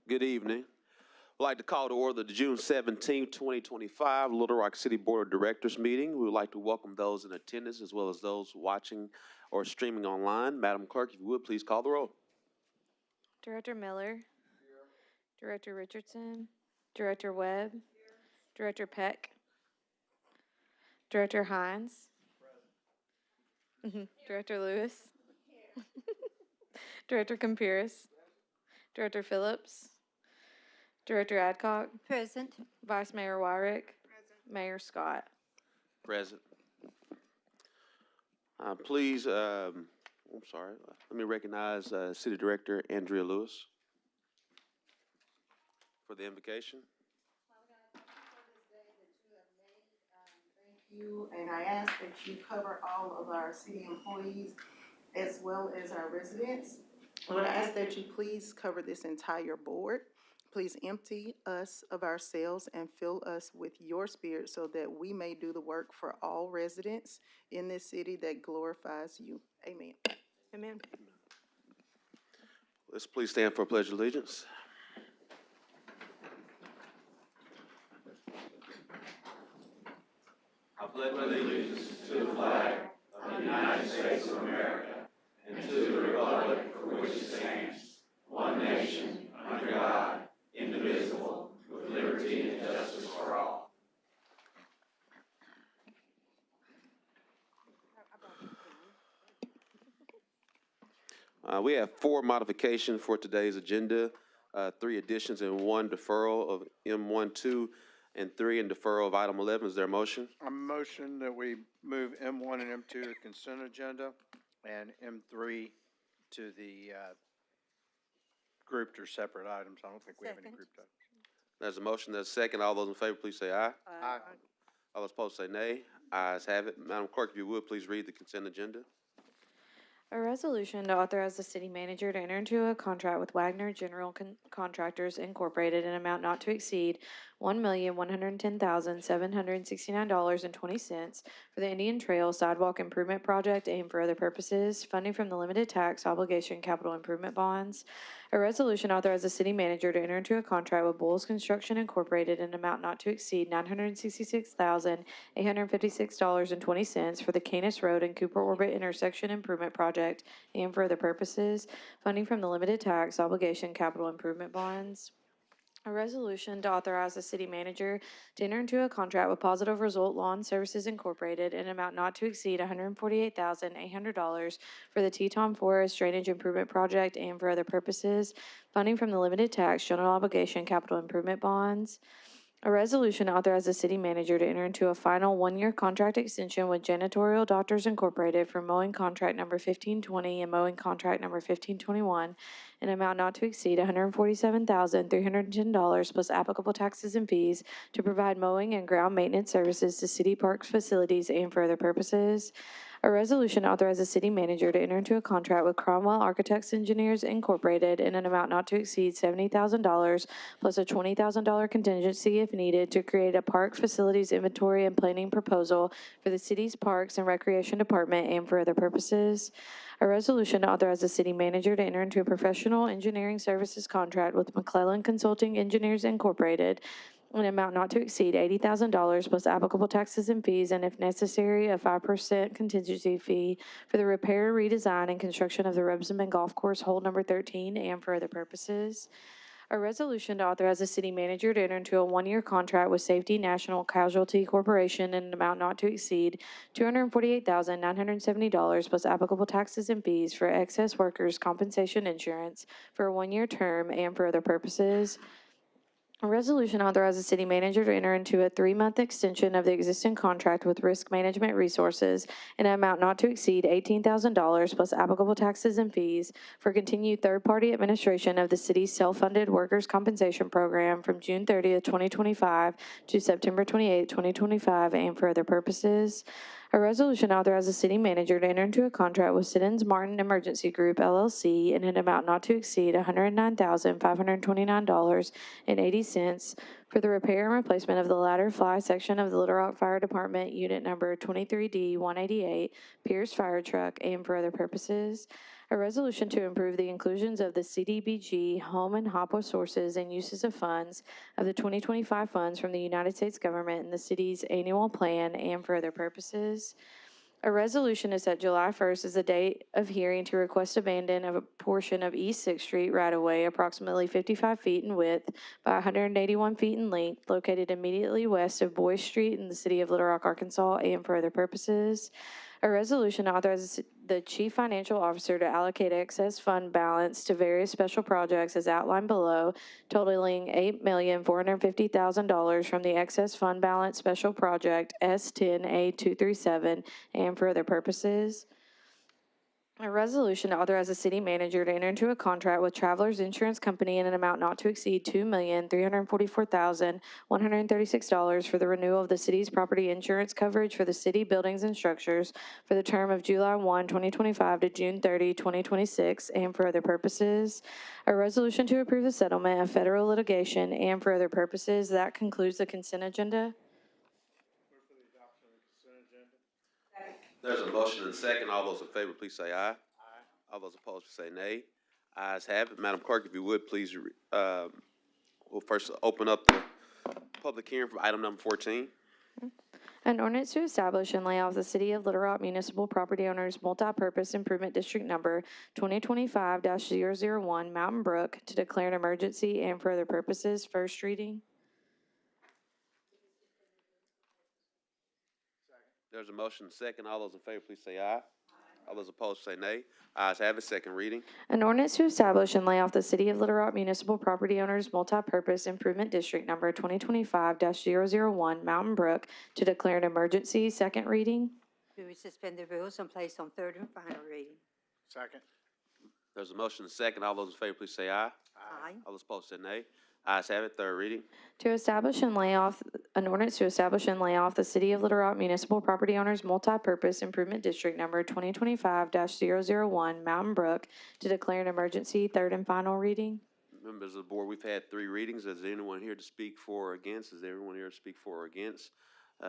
Good evening. I'd like to call to order the June 17, 2025 Little Rock City Board of Directors meeting. We would like to welcome those in attendance as well as those watching or streaming online. Madam Clerk, if you would, please call the roll. Director Miller. Here. Director Richardson. Director Webb. Here. Director Peck. Director Hines. Director Lewis. Director Campiris. Director Phillips. Director Adcock. Present. Vice Mayor Wyrick. Present. Mayor Scott. Present. Please, let me recognize City Director Andrea Lewis for the invocation. Thank you, and I ask that you cover all of our city employees as well as our residents. I would ask that you please cover this entire board. Please empty us of ourselves and fill us with your spirit so that we may do the work for all residents in this city that glorifies you. Amen. Amen. Let's please stand for a pledge of allegiance. I pledge allegiance to the flag of the United States of America and to the republic for which it stands, one nation, under God, indivisible, with liberty and justice for all. We have 4 modifications for today's agenda, 3 additions and 1 deferral of M1, 2, and 3, and deferral of item 11. Is there a motion? I motion that we move M1 and M2 to the consent agenda and M3 to the grouped or separate items. I don't think we have any grouped items. There's a motion. There's a second. All those in favor, please say aye. Aye. All those opposed say nay. Ayes have it. Madam Clerk, if you would, please read the consent agenda. A resolution to authorize the city manager to enter into a contract with Wagner General Contractors Incorporated in an amount not to exceed $1,110,769.20 for the Indian Trail Sidewalk Improvement Project aimed for other purposes, funding from the limited tax obligation capital improvement bonds. A resolution authorizes the city manager to enter into a contract with Bulls Construction Incorporated in an amount not to exceed $966,856.20 for the Canis Road and Cooper Orbit Intersection Improvement Project and for other purposes, funding from the limited tax obligation capital improvement bonds. A resolution to authorize the city manager to enter into a contract with Positive Result Lawn Services Incorporated in an amount not to exceed $148,800 for the Teton Forest Drainage Improvement Project and for other purposes, funding from the limited tax general obligation capital improvement bonds. A resolution to authorize the city manager to enter into a final 1-year contract extension with Janitorial Doctors Incorporated for mowing contract number 1520 and mowing contract number 1521 in an amount not to exceed $147,310 plus applicable taxes and fees to provide mowing and ground maintenance services to city parks facilities and for other purposes. A resolution authorizes the city manager to enter into a contract with Cromwell Architects Engineers Incorporated in an amount not to exceed $70,000 plus a $20,000 contingency if needed to create a park facilities inventory and planning proposal for the city's Parks and Recreation Department and for other purposes. A resolution to authorize the city manager to enter into a professional engineering services contract with McClellan Consulting Engineers Incorporated an amount not to exceed $80,000 plus applicable taxes and fees, and if necessary, a 5% contingency fee for the repair, redesign, and construction of the Rebsamen Golf Course Hole Number 13 and for other purposes. A resolution to authorize the city manager to enter into a 1-year contract with Safety National Casualty Corporation in an amount not to exceed $248,970 plus applicable taxes and fees for excess workers' compensation insurance for a 1-year term and for other purposes. A resolution authorizes the city manager to enter into a 3-month extension of the existing contract with Risk Management Resources in an amount not to exceed $18,000 plus applicable taxes and fees for continued third-party administration of the city's self-funded workers' compensation program from June 30th, 2025 to September 28th, 2025 and for other purposes. A resolution authorizes the city manager to enter into a contract with Siddons Martin Emergency Group, LLC, in an amount not to exceed $109,529.80 for the repair and replacement of the ladder fly section of the Little Rock Fire Department Unit Number 23D-188 Pierce Fire Truck and for other purposes. A resolution to improve the inclusions of the CDBG home and HOPWA sources and uses of funds of the 2025 funds from the United States government in the city's annual plan and for other purposes. A resolution to set July 1st as the date of hearing to request abandon of a portion of East Sixth Street right-of-way approximately 55 feet in width by 181 feet in length, located immediately west of Boyce Street in the city of Little Rock, Arkansas, and for other purposes. A resolution authorizes the chief financial officer to allocate excess fund balance to various special projects as outlined below, totaling $8,450,000 from the excess fund balance special project S10A237 and for other purposes. A resolution to authorize the city manager to enter into a contract with Travelers Insurance Company in an amount not to exceed $2,344,136 for the renewal of the city's property insurance coverage for the city buildings and structures for the term of July 1, 2025 to June 30, 2026, and for other purposes. A resolution to approve the settlement of federal litigation and for other purposes. That concludes the consent agenda. There's a motion and a second. All those in favor, please say aye. Aye. All those opposed, say nay. Ayes have it. Madam Clerk, if you would, please, we'll first open up the public hearing for item number 14. An ordinance to establish and lay off the City of Little Rock Municipal Property Owners Multi-Purpose Improvement District Number 2025-001 Mountain Brook to declare an emergency and for other purposes. First reading. There's a motion and a second. All those in favor, please say aye. All those opposed, say nay. Ayes have it. Second reading. An ordinance to establish and lay off the City of Little Rock Municipal Property Owners Multi-Purpose Improvement District Number 2025-001 Mountain Brook to declare an emergency. Second reading. Move we suspend the rules and place on third and final reading. Second. There's a motion and a second. All those in favor, please say aye. Aye. All those opposed, say nay. Ayes have it. Third reading. To establish and lay off, an ordinance to establish and lay off the City of Little Rock Municipal Property Owners Multi-Purpose Improvement District Number 2025-001 Mountain Brook to declare an emergency. Third and final reading. Members of the board, we've had 3 readings. Is there anyone here to speak for or against? Is there anyone here to speak for or against?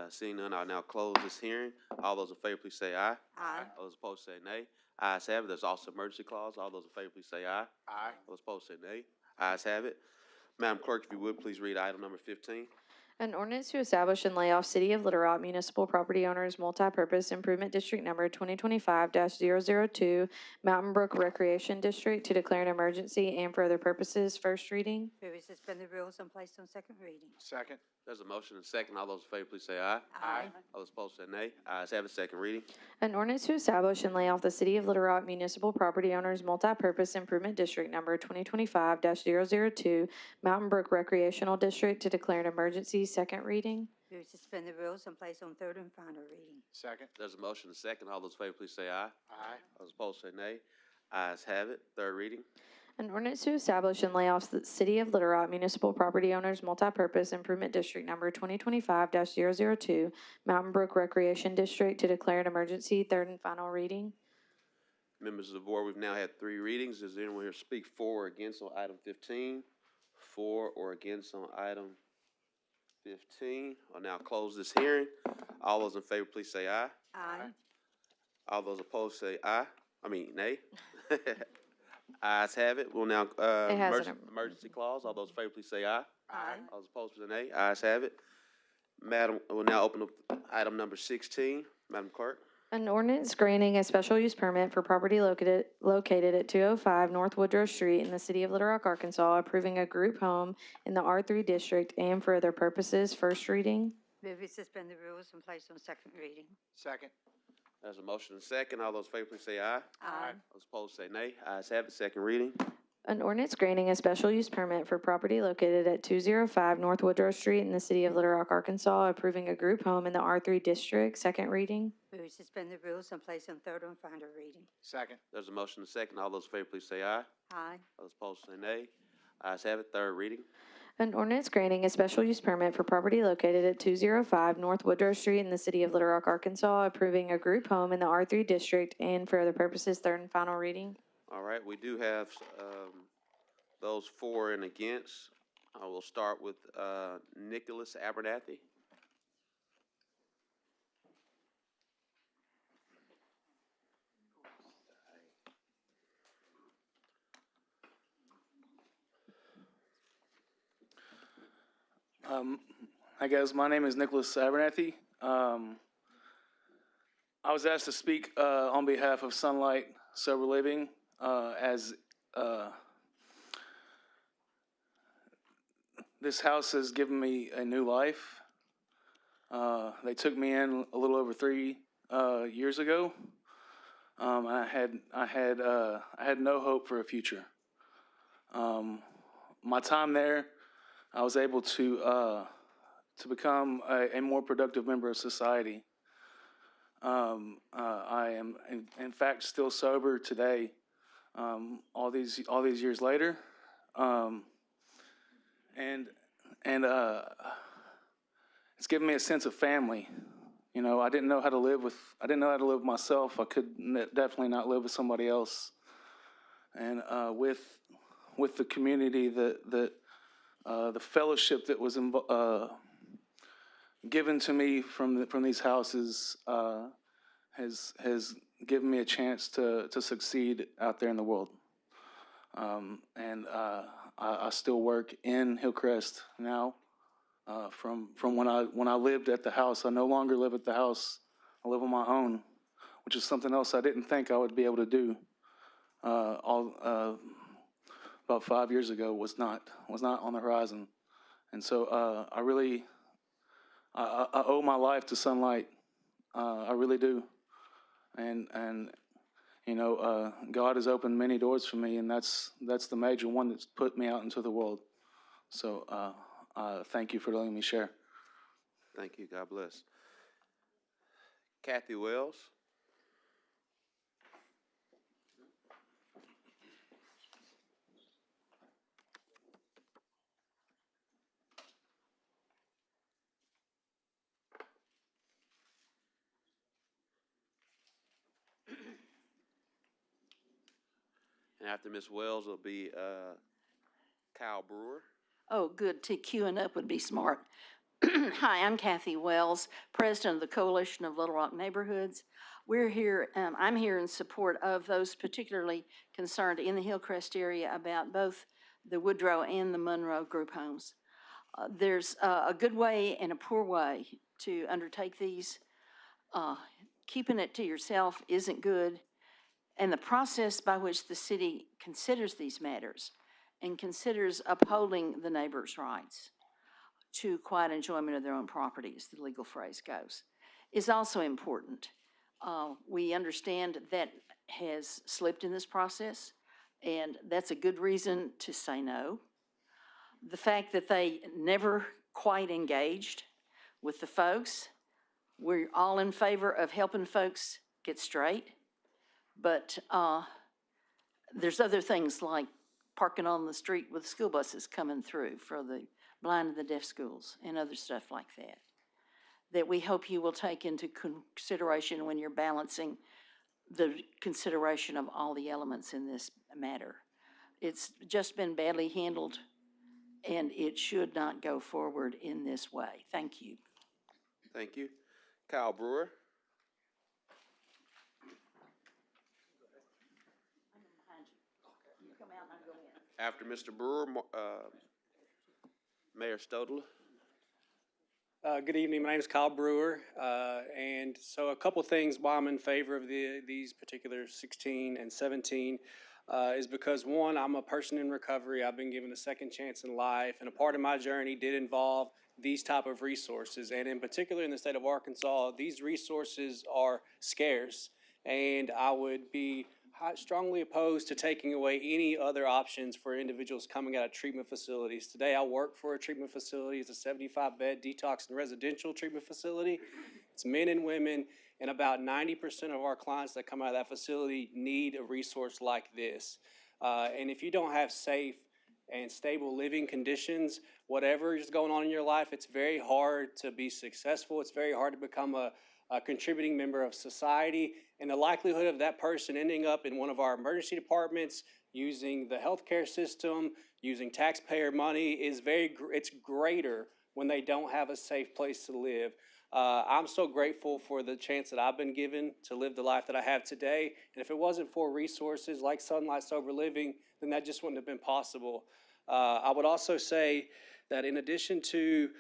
Seeing none, I'll now close this hearing. All those in favor, please say aye. Aye. All those opposed, say nay. Ayes have it. There's also emergency clause. All those in favor, please say aye. Aye. All those opposed, say nay. Ayes have it. Madam Clerk, if you would, please read item number 15. An ordinance to establish and lay off City of Little Rock Municipal Property Owners Multi-Purpose Improvement District Number 2025-002 Mountain Brook Recreation District to declare an emergency and for other purposes. First reading. Move we suspend the rules and place on second reading. Second. There's a motion and a second. All those in favor, please say aye. Aye. All those opposed, say nay. Ayes have it. Second reading. An ordinance to establish and lay off the City of Little Rock Municipal Property Owners Multi-Purpose Improvement District Number 2025-002 Mountain Brook Recreational District to declare an emergency. Second reading. Move we suspend the rules and place on third and final reading. Second. There's a motion and a second. All those in favor, please say aye. Aye. All those opposed, say nay. Ayes have it. Third reading. An ordinance to establish and lay off the City of Little Rock Municipal Property Owners Multi-Purpose Improvement District Number 2025-002 Mountain Brook Recreation District to declare an emergency. Third and final reading. Members of the board, we've now had 3 readings. Is there anyone here to speak for or against on item 15? For or against on item 15? I'll now close this hearing. All those in favor, please say aye. Aye. All those opposed, say aye. Nay. Ayes have it. We'll now, It has an emergency clause. All those in favor, please say aye. Aye. All those opposed, say nay. Ayes have it. Madam, we'll now open up item number 16. Madam Clerk. An ordinance granting a special use permit for property located at 205 North Woodrow Street in the city of Little Rock, Arkansas, approving a group home in the R3 district and for other purposes. First reading. Move we suspend the rules and place on second reading. Second. There's a motion and a second. All those in favor, please say aye. Aye. Those opposed, say nay. Ayes have it. Second reading. An ordinance granting a special use permit for property located at 205 North Woodrow Street in the city of Little Rock, Arkansas, approving a group home in the R3 district. Second reading. Move we suspend the rules and place on third and final reading. Second. There's a motion and a second. All those in favor, please say aye. Aye. Those opposed, say nay. Ayes have it. Third reading. An ordinance granting a special use permit for property located at 205 North Woodrow Street in the city of Little Rock, Arkansas, approving a group home in the R3 district and for other purposes. Third and final reading. All right, we do have those for and against. I will start with Nicholas Abernathy. Hi guys, my name is Nicholas Abernathy. I was asked to speak on behalf of Sunlight Sober Living as this house has given me a new life. They took me in a little over 3 years ago. I had no hope for a future. My time there, I was able to become a more productive member of society. I am, in fact, still sober today, all these years later, and it's given me a sense of family. You know, I didn't know how to live with myself. I could definitely not live with somebody else. And with the community, the fellowship that was given to me from these houses has given me a chance to succeed out there in the world. I still work in Hillcrest now. From when I lived at the house, I no longer live at the house. I live on my own, which is something else I didn't think I would be able to do. About 5 years ago was not on the horizon, and so I owe my life to Sunlight. I really do, and you know, God has opened many doors for me, and that's the major one that's put me out into the world. So thank you for letting me share. Thank you. God bless. Kathy Wells. And after Ms. Wells will be Kyle Brewer. Oh, good. Queuing up would be smart. Hi, I'm Kathy Wells, President of the Coalition of Little Rock Neighborhoods. We're here, I'm here in support of those particularly concerned in the Hillcrest area about both the Woodrow and the Monroe group homes. There's a good way and a poor way to undertake these. Keeping it to yourself isn't good. And the process by which the city considers these matters and considers upholding the neighbor's rights to quiet enjoyment of their own property, as the legal phrase goes, is also important. We understand that has slipped in this process, and that's a good reason to say no. The fact that they never quite engaged with the folks, we're all in favor of helping folks get straight, but there's other things like parking on the street with school buses coming through for the blind and the deaf schools and other stuff like that, that we hope you will take into consideration when you're balancing the consideration of all the elements in this matter. It's just been badly handled, and it should not go forward in this way. Thank you. Thank you. Kyle Brewer. After Mr. Brewer, Mayor Stodler. Good evening. My name is Kyle Brewer, and so a couple things why I'm in favor of these particular 16 and 17 is because, one, I'm a person in recovery. I've been given a second chance in life, and a part of my journey did involve these type of resources, and in particular in the state of Arkansas, these resources are scarce, and I would be strongly opposed to taking away any other options for individuals coming out of treatment facilities. Today, I work for a treatment facility. It's a 75-bed detox and residential treatment facility. It's men and women, and about 90% of our clients that come out of that facility need a resource like this. And if you don't have safe and stable living conditions, whatever is going on in your life, it's very hard to be successful. It's very hard to become a contributing member of society, and the likelihood of that person ending up in one of our emergency departments, using the healthcare system, using taxpayer money is it's greater when they don't have a safe place to live. I'm so grateful for the chance that I've been given to live the life that I have today. And if it wasn't for resources like Sunlight Sober Living, then that just wouldn't have been possible. I would also say that in addition to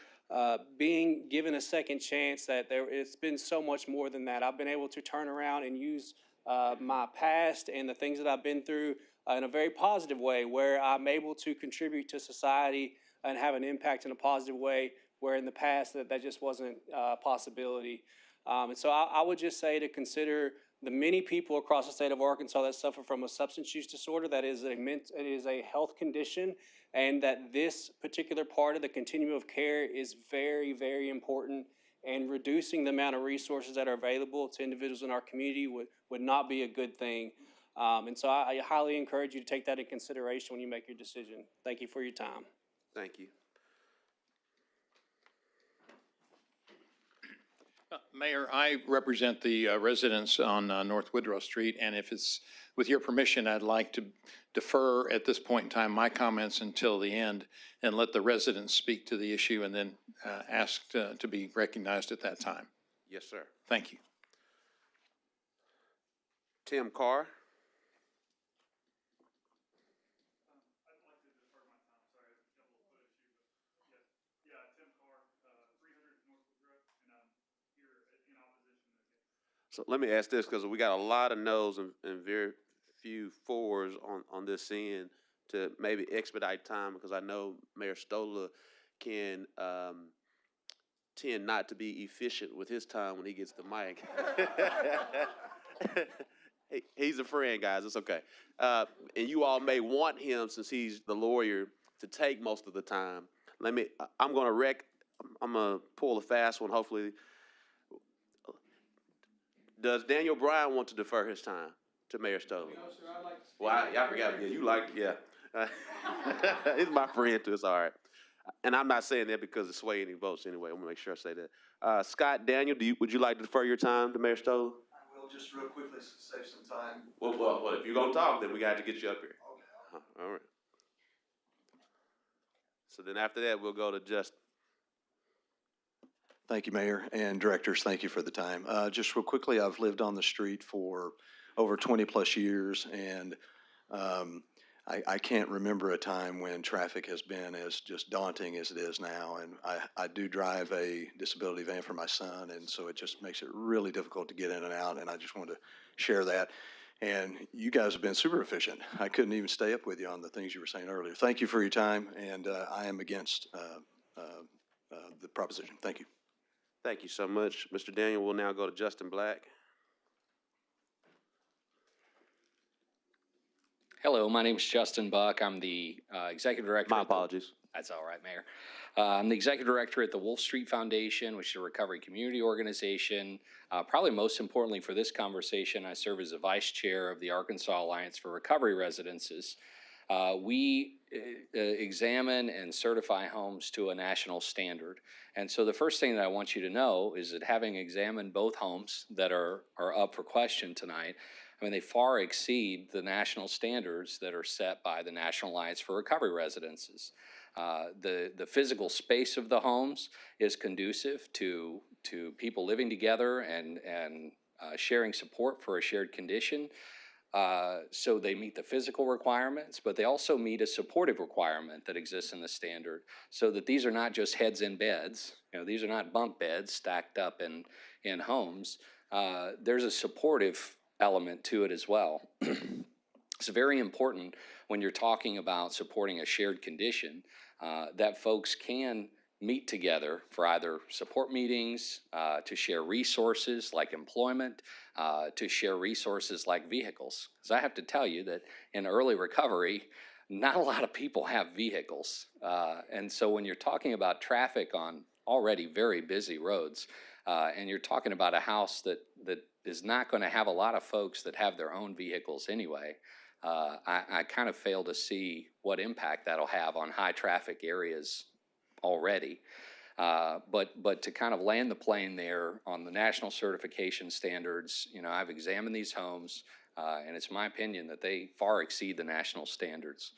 being given a second chance, that it's been so much more than that. I've been able to turn around and use my past and the things that I've been through in a very positive way, where I'm able to contribute to society and have an impact in a positive way, where in the past that just wasn't a possibility. And so I would just say to consider the many people across the state of Arkansas that suffer from a substance use disorder that is it is a health condition, and that this particular part of the continuum of care is very, very important, and reducing the amount of resources that are available to individuals in our community would not be a good thing. And so I highly encourage you to take that into consideration when you make your decision. Thank you for your time. Thank you. Mayor, I represent the residents on North Woodrow Street, and if it's with your permission, I'd like to defer at this point in time my comments until the end and let the residents speak to the issue, and then ask to be recognized at that time. Yes, sir. Thank you. Tim Carr. So let me ask this, because we got a lot of no's and very few fours on this end, to maybe expedite time, because I know Mayor Stoller can tend not to be efficient with his time when he gets the mic. He's a friend, guys. It's okay. And you all may want him, since he's the lawyer, to take most of the time. I'm gonna pull a fast one, hopefully. Does Daniel Bryan want to defer his time to Mayor Stoller? No, sir, I'd like to speak. Well, I forgot. Yeah, you like, yeah. He's my friend too, it's all right. And I'm not saying that because it sway any votes anyway. I'm gonna make sure I say that. Scott, Daniel, would you like to defer your time to Mayor Stoller? I will, just real quickly save some time. Well, if you're gonna talk, then we got to get you up here. Okay. All right. So then after that, we'll go to Justin. Thank you, Mayor, and directors, thank you for the time. Just real quickly, I've lived on the street for over 20-plus years, and I can't remember a time when traffic has been as just daunting as it is now. And I do drive a disability van for my son, and so it just makes it really difficult to get in and out, and I just wanted to share that. And you guys have been super efficient. I couldn't even stay up with you on the things you were saying earlier. Thank you for your time, and I am against the proposition. Thank you. Thank you so much, Mr. Daniel. We'll now go to Justin Black. Hello, my name is Justin Buck. I'm the executive director. My apologies. That's all right, Mayor. I'm the executive director at the Wolf Street Foundation, which is a recovery community organization. Probably most importantly for this conversation, I serve as the vice chair of the Arkansas Alliance for Recovery Residences. We examine and certify homes to a national standard. And so the first thing that I want you to know is that, having examined both homes that are up for question tonight, I mean, they far exceed the national standards that are set by the National Alliance for Recovery Residences. The physical space of the homes is conducive to people living together and sharing support for a shared condition. So they meet the physical requirements, but they also meet a supportive requirement that exists in the standard, so that these are not just heads in beds. You know, these are not bunk beds stacked up in homes. There's a supportive element to it as well. It's very important when you're talking about supporting a shared condition that folks can meet together for either support meetings, to share resources like employment, to share resources like vehicles. Because I have to tell you that in early recovery, not a lot of people have vehicles. And so when you're talking about traffic on already very busy roads, and you're talking about a house that is not going to have a lot of folks that have their own vehicles anyway, I kind of fail to see what impact that'll have on high traffic areas already. But to kind of land the plane there on the national certification standards, you know, I've examined these homes. And it's my opinion that they far exceed the national standards.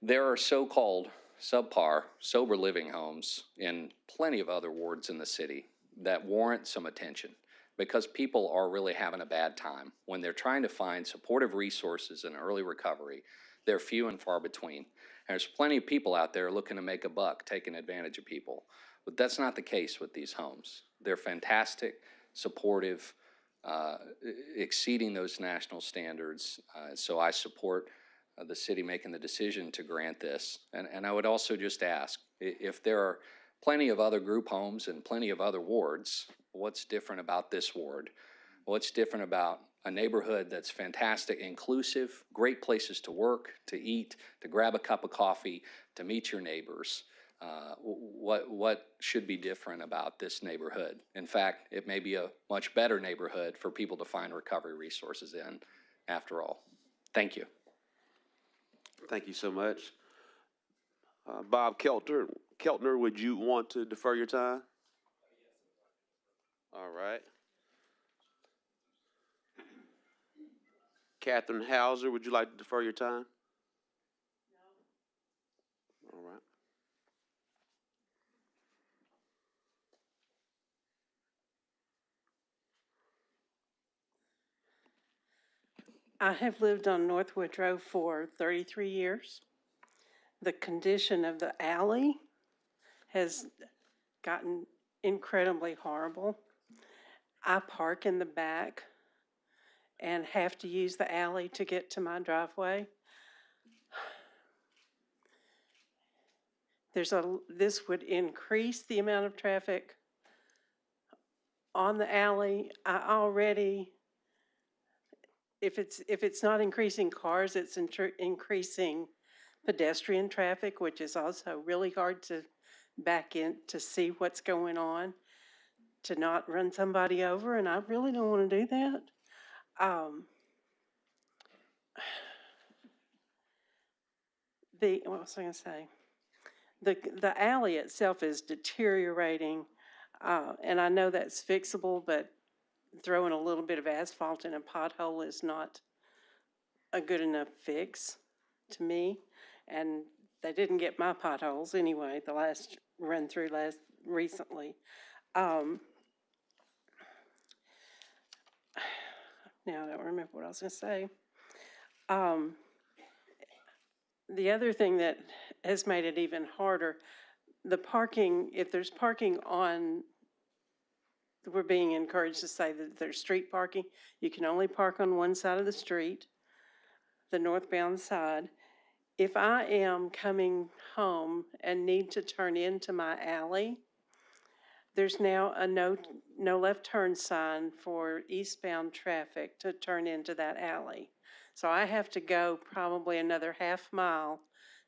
There are so-called subpar, sober living homes in plenty of other wards in the city that warrant some attention because people are really having a bad time. When they're trying to find supportive resources and early recovery, they're few and far between. And there's plenty of people out there looking to make a buck, taking advantage of people. But that's not the case with these homes. They're fantastic, supportive, exceeding those national standards. So I support the city making the decision to grant this. And I would also just ask, if there are plenty of other group homes and plenty of other wards, what's different about this ward? What's different about a neighborhood that's fantastic, inclusive, great places to work, to eat, to grab a cup of coffee, to meet your neighbors? What should be different about this neighborhood? In fact, it may be a much better neighborhood for people to find recovery resources in, after all. Thank you. Thank you so much. Bob Keltner, would you want to defer your time? All right. Catherine Hauser, would you like to defer your time? No. All right. I have lived on North Woodrow for 33 years. The condition of the alley has gotten incredibly horrible. I park in the back and have to use the alley to get to my driveway. This would increase the amount of traffic on the alley. I already, if it's not increasing cars, it's increasing pedestrian traffic, which is also really hard to back in to see what's going on, to not run somebody over, and I really don't want to do that. What was I going to say? The alley itself is deteriorating, and I know that's fixable, but throwing a little bit of asphalt in a pothole is not a good enough fix to me. And they didn't get my potholes anyway, the last run through recently. Now I don't remember what I was going to say. The other thing that has made it even harder, the parking, if there's parking on, we're being encouraged to say that there's street parking. You can only park on one side of the street, the northbound side. If I am coming home and need to turn into my alley, there's now a no left turn sign for eastbound traffic to turn into that alley. So I have to go probably another half mile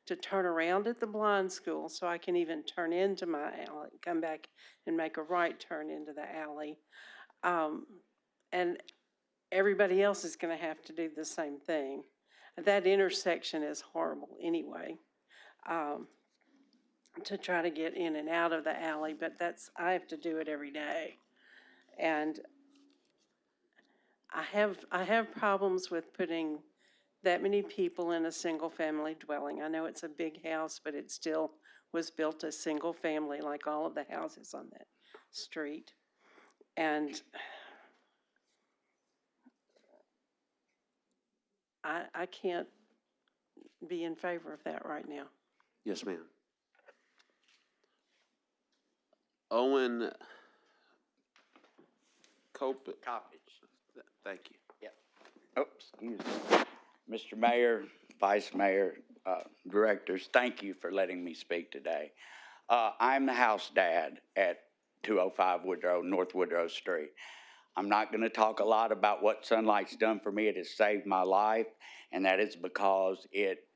to turn around at the blind school so I can even turn into my alley, come back and make a right turn into the alley. And everybody else is going to have to do the same thing. That intersection is horrible anyway, to try to get in and out of the alley, but I have to do it every day. And I have problems with putting that many people in a single family dwelling. I know it's a big house, but it still was built a single family like all of the houses on that street. And I can't be in favor of that right now. Yes, ma'am. Owen Coppage. Thank you. Oh, excuse me. Mr. Mayor, Vice Mayor, Directors, thank you for letting me speak today. I'm the house dad at 205 North Woodrow Street. I'm not going to talk a lot about what Sunlight's done for me. It has saved my life, and that is because it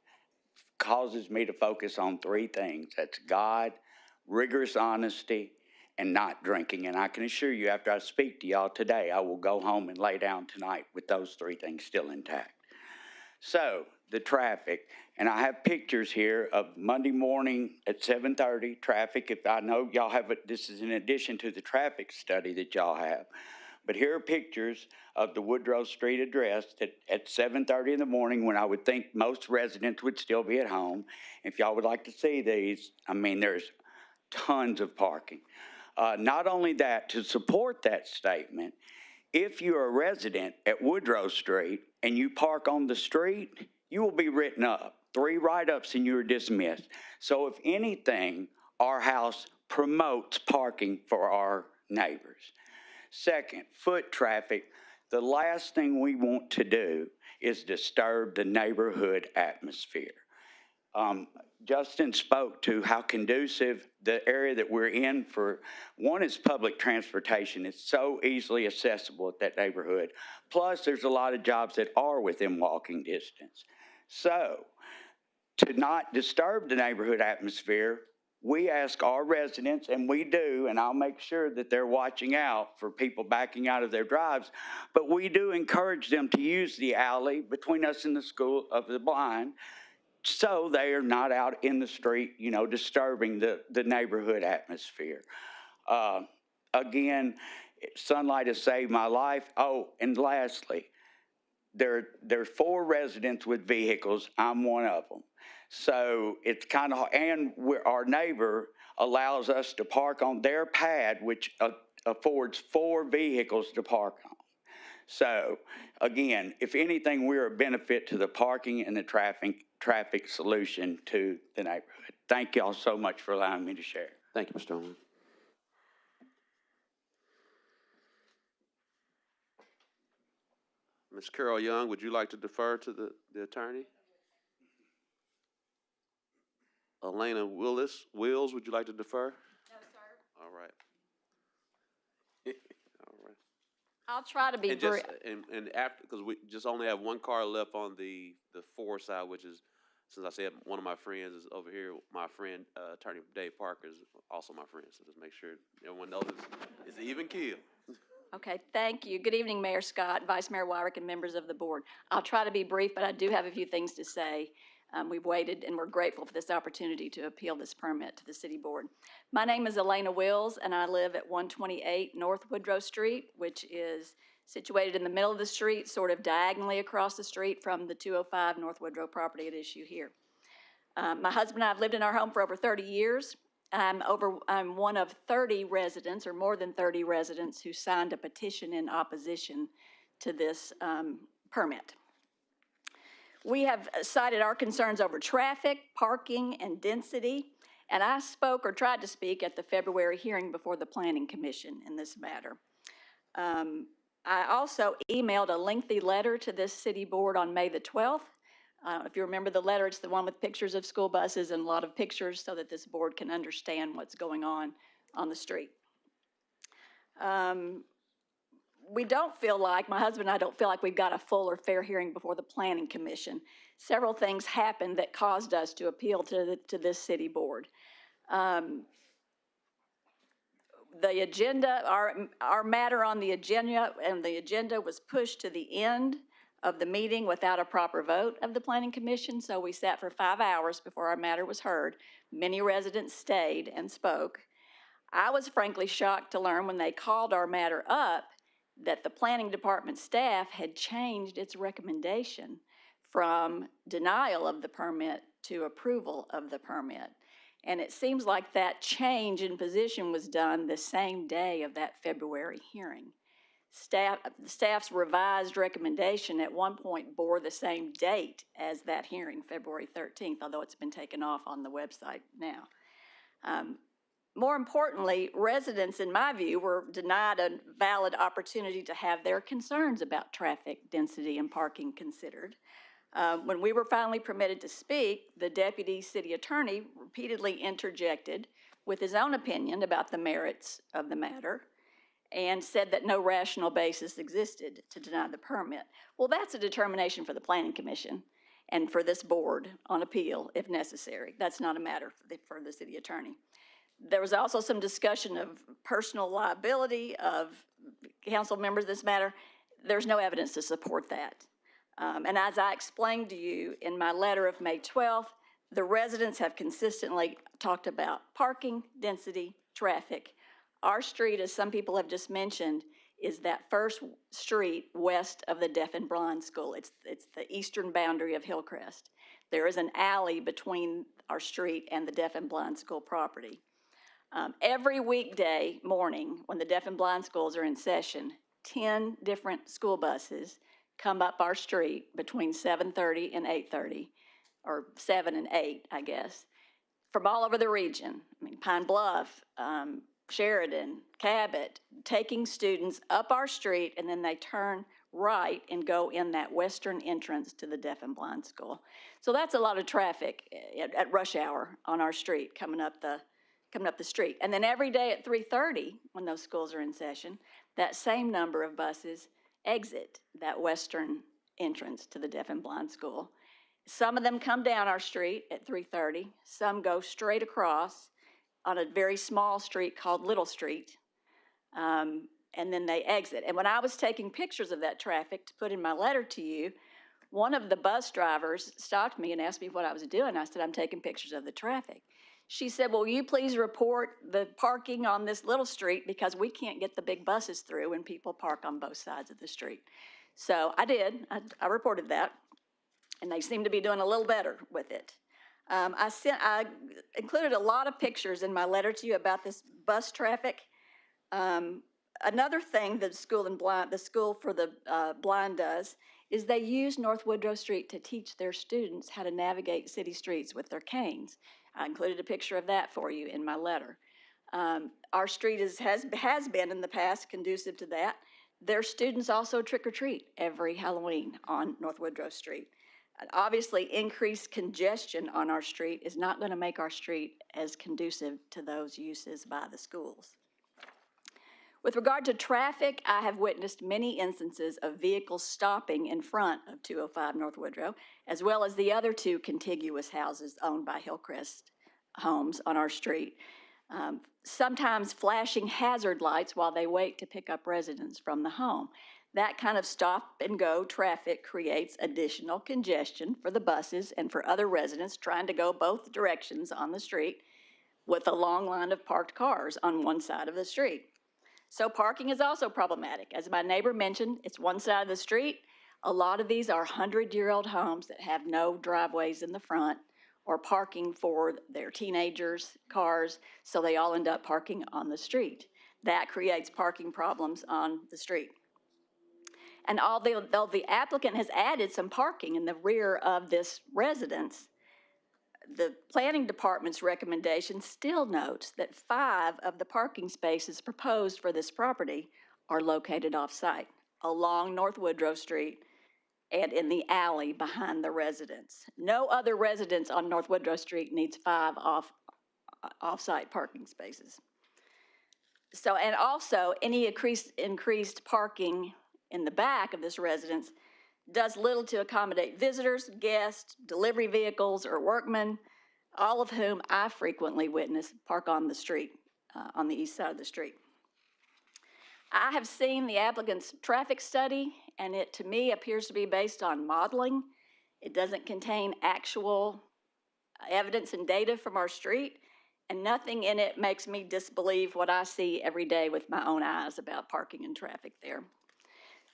causes me to focus on three things. That's God, rigorous honesty, and not drinking. And I can assure you, after I speak to y'all today, I will go home and lay down tonight with those three things still intact. So, the traffic, and I have pictures here of Monday morning at 7:30 traffic. If I know y'all have it, this is in addition to the traffic study that y'all have. but here are pictures of the Woodrow Street address at 7:30 in the morning when I would think most residents would still be at home. If y'all would like to see these, I mean, there's tons of parking. Not only that, to support that statement, if you're a resident at Woodrow Street and you park on the street, you will be written up. 3 write-ups and you're dismissed. So if anything, our house promotes parking for our neighbors. Second, foot traffic. The last thing we want to do is disturb the neighborhood atmosphere. Justin spoke to how conducive the area that we're in for, one is public transportation. It's so easily accessible at that neighborhood. Plus, there's a lot of jobs that are within walking distance. So, to not disturb the neighborhood atmosphere, we ask our residents, and we do, and I'll make sure that they're watching out for people backing out of their drives, but we do encourage them to use the alley between us and the School of the Blind so they are not out in the street, you know, disturbing the neighborhood atmosphere. Again, sunlight has saved my life. Oh, and lastly, there's 4 residents with vehicles. I'm one of them. So it's kind of, and our neighbor allows us to park on their pad, which affords 4 vehicles to park on. So again, if anything, we're a benefit to the parking and the traffic solution to the neighborhood. Thank y'all so much for allowing me to share. Thank you, Mr. Owen. Ms. Carol Young, would you like to defer to the attorney? Elena Wills, would you like to defer? No, sir. All right. All right. I'll try to be And brief. and after, because we just only have one car left on the 4 side, which is, since I said one of my friends is over here, my friend, Attorney Dave Parker is also my friend, so just make sure everyone knows it's even keel. Okay, thank you. Good evening, Mayor Scott, Vice Mayor Wyrick, and members of the board. I'll try to be brief, but I do have a few things to say. We've waited, and we're grateful for this opportunity to appeal this permit to the city board. My name is Elena Wills, and I live at 128 North Woodrow Street, which is situated in the middle of the street, sort of diagonally across the street from the 205 North Woodrow property at issue here. My husband and I have lived in our home for over 30 years. I'm one of 30 residents, or more than 30 residents, who signed a petition in opposition to this permit. We have cited our concerns over traffic, parking, and density, and I spoke or tried to speak at the February hearing before the Planning Commission in this matter. I also emailed a lengthy letter to this city board on May the 12th. If you remember the letter, it's the one with pictures of school buses and a lot of pictures so that this board can understand what's going on the street. We don't feel like, my husband and I don't feel like we've got a full or fair hearing before the Planning Commission. Several things happened that caused us to appeal to this city board. The agenda, our matter on the agenda was pushed to the end of the meeting without a proper vote of the Planning Commission, so we sat for 5 hours before our matter was heard. Many residents stayed and spoke. I was frankly shocked to learn when they called our matter up that the planning department staff had changed its recommendation from denial of the permit to approval of the permit. And it seems like that change in position was done the same day of that February hearing. Staff's revised recommendation at one point bore the same date as that hearing, February 13th, although it's been taken off on the website now. More importantly, residents, in my view, were denied a valid opportunity to have their concerns about traffic density and parking considered. When we were finally permitted to speak, the deputy city attorney repeatedly interjected with his own opinion about the merits of the matter and said that no rational basis existed to deny the permit. Well, that's a determination for the Planning Commission and for this board on appeal if necessary. That's not a matter for the city attorney. There was also some discussion of personal liability of council members in this matter. There's no evidence to support that. And as I explained to you in my letter of May 12th, the residents have consistently talked about parking, density, traffic. Our street, as some people have just mentioned, is that first street west of the Deaf and Blind School. It's the eastern boundary of Hillcrest. There is an alley between our street and the Deaf and Blind School property. Every weekday morning when the Deaf and Blind Schools are in session, 10 different school buses come up our street between 7:30 and 8:30, or 7 and 8, I guess, from all over the region. I mean, Pine Bluff, Sheridan, Cabot, taking students up our street, and then they turn right and go in that western entrance to the Deaf and Blind School. So that's a lot of traffic at rush hour on our street coming up the street. And then every day at 3:30, when those schools are in session, that same number of buses exit that western entrance to the Deaf and Blind School. Some of them come down our street at 3:30. Some go straight across on a very small street called Little Street, and then they exit. And when I was taking pictures of that traffic to put in my letter to you, one of the bus drivers stopped me and asked me what I was doing. I said, I'm taking pictures of the traffic. She said, well, will you please report the parking on this little street, because we can't get the big buses through when people park on both sides of the street. So I did. I reported that, and they seem to be doing a little better with it. I included a lot of pictures in my letter to you about this bus traffic. Another thing that the school for the blind does is they use North Woodrow Street to teach their students how to navigate city streets with their canes. I included a picture of that for you in my letter. Our street has been in the past conducive to that. Their students also trick or treat every Halloween on North Woodrow Street. Obviously, increased congestion on our street is not going to make our street as conducive to those uses by the schools. With regard to traffic, I have witnessed many instances of vehicles stopping in front of 205 North Woodrow, as well as the other two contiguous houses owned by Hillcrest Homes on our street, sometimes flashing hazard lights while they wait to pick up residents from the home. That kind of stop-and-go traffic creates additional congestion for the buses and for other residents trying to go both directions on the street with a long line of parked cars on one side of the street. So parking is also problematic. As my neighbor mentioned, it's one side of the street. A lot of these are 100-year-old homes that have no driveways in the front or parking for their teenagers' cars, so they all end up parking on the street. That creates parking problems on the street. And although the applicant has added some parking in the rear of this residence, the planning department's recommendation still notes that 5 of the parking spaces proposed for this property are located off-site, along North Woodrow Street and in the alley behind the residence. No other residence on North Woodrow Street needs 5 off-site parking spaces. So, and also, any increased parking in the back of this residence does little to accommodate visitors, guests, delivery vehicles, or workmen, all of whom I frequently witness park on the street, on the east side of the street. I have seen the applicant's traffic study, and it, to me, appears to be based on modeling. It doesn't contain actual evidence and data from our street, and nothing in it makes me disbelieve what I see every day with my own eyes about parking and traffic there.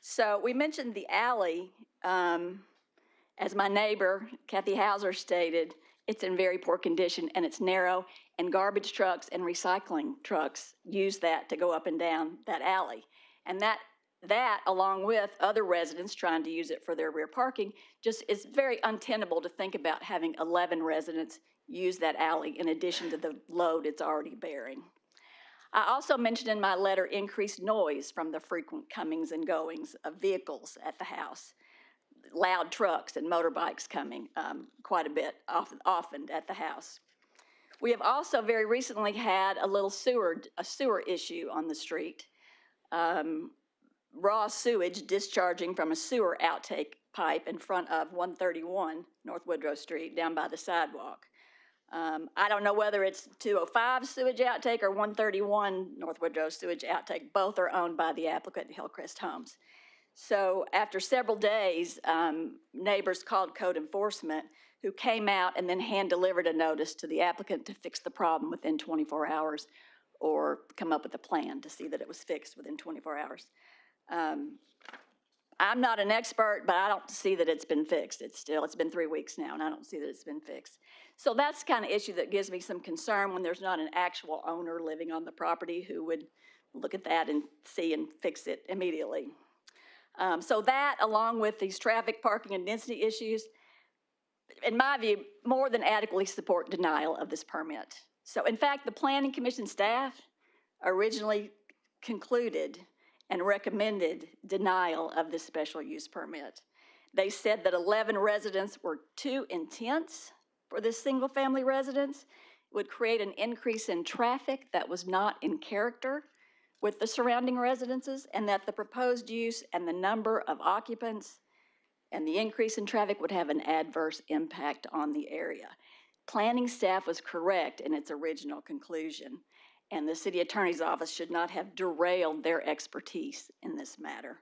So we mentioned the alley. As my neighbor, Kathy Hauser, stated, it's in very poor condition and it's narrow, and garbage trucks and recycling trucks use that to go up and down that alley. And that along with other residents trying to use it for their rear parking, just is very untenable to think about having 11 residents use that alley in addition to the load it's already bearing. I also mentioned in my letter increased noise from the frequent comings and goings of vehicles at the house. Loud trucks and motorbikes coming quite a bit often at the house. We have also very recently had a sewer issue on the street. Raw sewage discharging from a sewer outtake pipe in front of 131 North Woodrow Street down by the sidewalk. I don't know whether it's 205 sewage outtake or 131 North Woodrow sewage outtake. Both are owned by the applicant, Hillcrest Homes. So after several days, neighbors called code enforcement, who came out and then hand-delivered a notice to the applicant to fix the problem within 24 hours or come up with a plan to see that it was fixed within 24 hours. I'm not an expert, but I don't see that it's been fixed. It's been 3 weeks now, and I don't see that it's been fixed. So that's the kind of issue that gives me some concern when there's not an actual owner living on the property who would look at that and see and fix it immediately. So that, along with these traffic, parking, and density issues, in my view, more than adequately support denial of this permit. So in fact, the Planning Commission staff originally concluded and recommended denial of this special use permit. They said that 11 residents were too intense for this single family residence, would create an increase in traffic that was not in character with the surrounding residences, and that the proposed use and the number of occupants and the increase in traffic would have an adverse impact on the area. Planning staff was correct in its original conclusion, and the city attorney's office should not have derailed their expertise in this matter.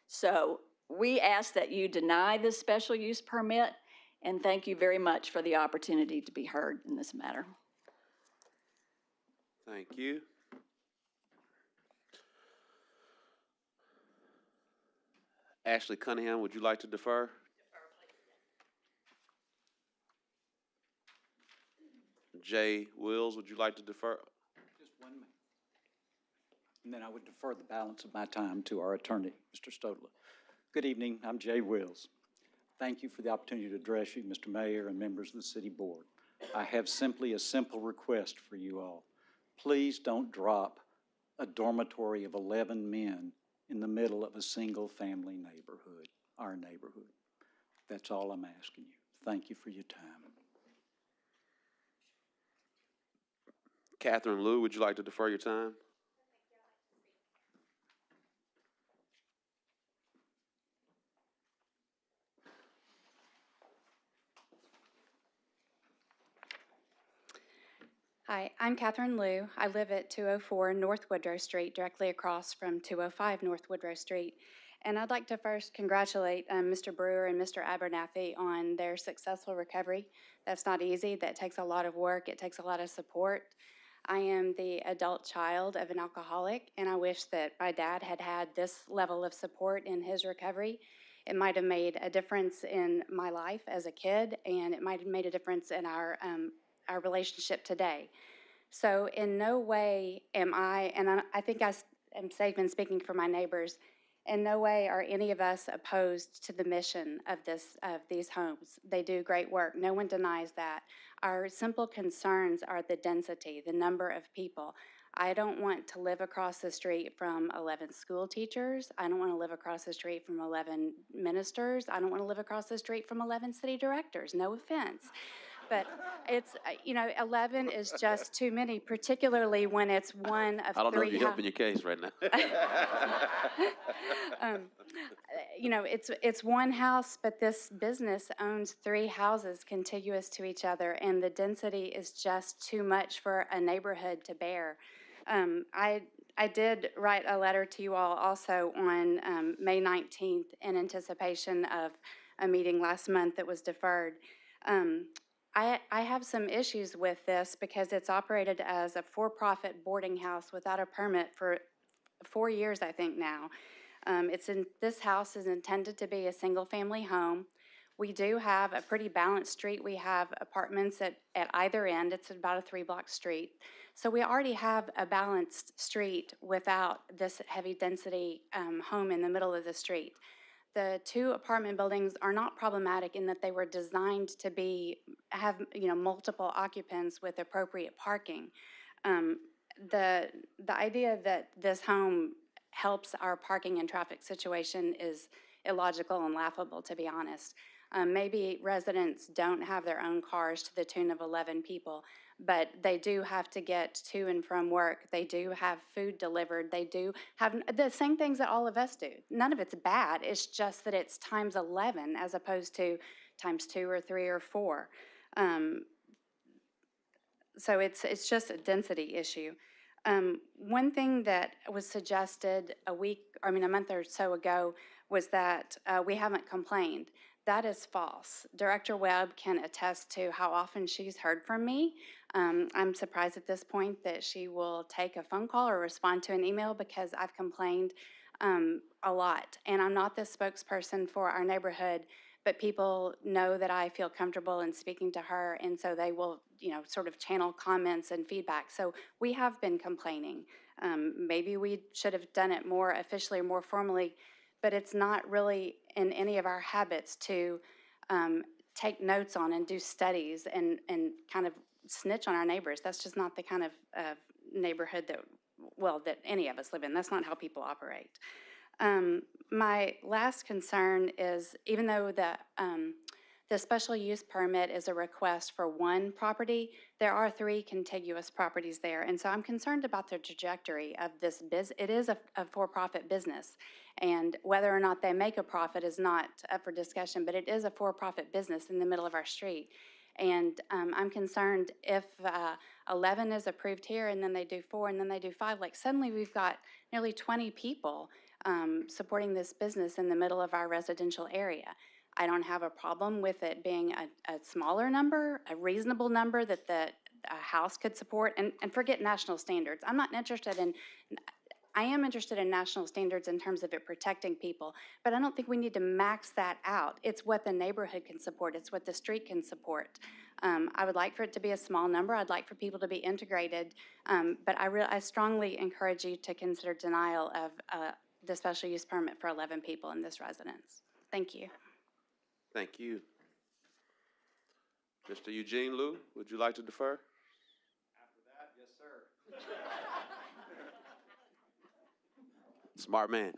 So we ask that you deny this special use permit, and thank you very much for the opportunity to be heard in this matter. Thank you. Ashley Cunningham, would you like to defer? Jay Wills, would you like to defer? Just 1 minute. And then I would defer the balance of my time to our attorney, Mr. Stodler. Good evening, I'm Jay Wills. Thank you for the opportunity to address you, Mr. Mayor, and members of the City Board. I have simply a simple request for you all. Please don't drop a dormitory of 11 men in the middle of a single-family neighborhood, our neighborhood. That's all I'm asking you. Thank you for your time. Catherine Liu, would you like to defer your time? Hi, I'm Catherine Liu. I live at 204 North Woodrow Street, directly across from 205 North Woodrow Street. And I'd like to first congratulate Mr. Brewer and Mr. Abernathy on their successful recovery. That's not easy. That takes a lot of work. It takes a lot of support. I am the adult child of an alcoholic, and I wish that my dad had had this level of support in his recovery. It might have made a difference in my life as a kid, and it might have made a difference in our relationship today. So in no way am I, and I think I am safe in speaking for my neighbors, in no way are any of us opposed to the mission of these homes. They do great work. No one denies that. Our simple concerns are the density, the number of people. I don't want to live across the street from 11 school teachers. I don't want to live across the street from 11 ministers. I don't want to live across the street from 11 city directors. No offense. But it's, 11 is just too many, particularly when it's one of 3. I don't know if you're helping your case right now. It's one house, but this business owns 3 houses contiguous to each other, and the density is just too much for a neighborhood to bear. I did write a letter to you all also on May 19th in anticipation of a meeting last month that was deferred. I have some issues with this because it's operated as a for-profit boarding house without a permit for 4 years, I think now. This house is intended to be a single-family home. We do have a pretty balanced street. We have apartments at either end. It's about a 3-block street. So we already have a balanced street without this heavy density home in the middle of the street. The 2 apartment buildings are not problematic in that they were designed to have multiple occupants with appropriate parking. The idea that this home helps our parking and traffic situation is illogical and laughable, to be honest. Maybe residents don't have their own cars to the tune of 11 people, but they do have to get to and from work. They do have food delivered. They do have the same things that all of us do. None of it's bad. It's just that it's times 11 as opposed to times 2 or 3 or 4. So it's just a density issue. One thing that was suggested a month or so ago was that we haven't complained. That is false. Director Webb can attest to how often she's heard from me. I'm surprised at this point that she will take a phone call or respond to an email because I've complained a lot. And I'm not the spokesperson for our neighborhood, but people know that I feel comfortable in speaking to her, and so they will, sort of channel comments and feedback. So we have been complaining. Maybe we should have done it more officially or more formally, but it's not really in any of our habits to take notes on and do studies and kind of snitch on our neighbors. That's just not the kind of neighborhood that any of us live in. That's not how people operate. My last concern is, even though the special use permit is a request for one property, there are 3 contiguous properties there. And so I'm concerned about the trajectory of this business. It is a for-profit business, and whether or not they make a profit is not up for discussion, but it is a for-profit business in the middle of our street. And I'm concerned if 11 is approved here, and then they do 4, and then they do 5, like suddenly we've got nearly 20 people supporting this business in the middle of our residential area. I don't have a problem with it being a smaller number, a reasonable number that the house could support, and forget national standards. I'm not interested in, I am interested in national standards in terms of it protecting people, but I don't think we need to max that out. It's what the neighborhood can support. It's what the street can support. I would like for it to be a small number. I'd like for people to be integrated, but I strongly encourage you to consider denial of the special use permit for 11 people in this residence. Thank you. Thank you. Mr. Eugene Liu, would you like to defer? After that, yes, sir. Smart man.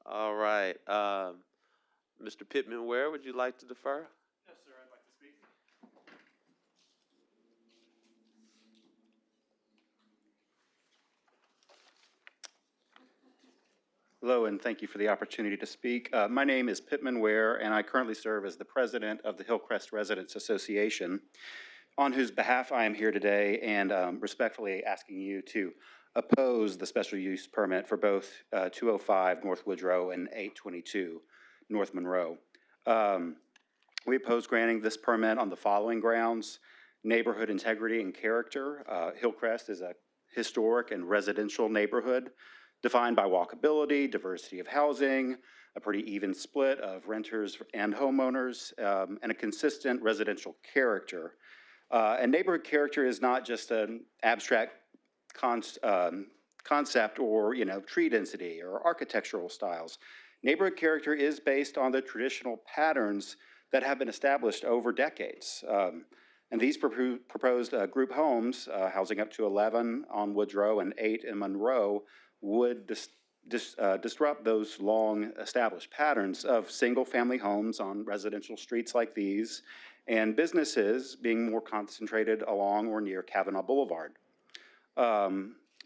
All right. Mr. Pittman Ware, would you like to defer? Yes, sir, I'd like to speak. Hello, and thank you for the opportunity to speak. My name is Pittman Ware, and I currently serve as the president of the Hillcrest Residents Association, on whose behalf I am here today and respectfully asking you to oppose the special use permit for both 205 North Woodrow and 822 North Monroe. We oppose granting this permit on the following grounds: neighborhood integrity and character. Hillcrest is a historic and residential neighborhood defined by walkability, diversity of housing, a pretty even split of renters and homeowners, and a consistent residential character. And neighborhood character is not just an abstract concept or, tree density or architectural styles. Neighborhood character is based on the traditional patterns that have been established over decades. And these proposed group homes, housing up to 11 on Woodrow and 8 in Monroe, would disrupt those long established patterns of single-family homes on residential streets like these, and businesses being more concentrated along or near Kavanaugh Boulevard.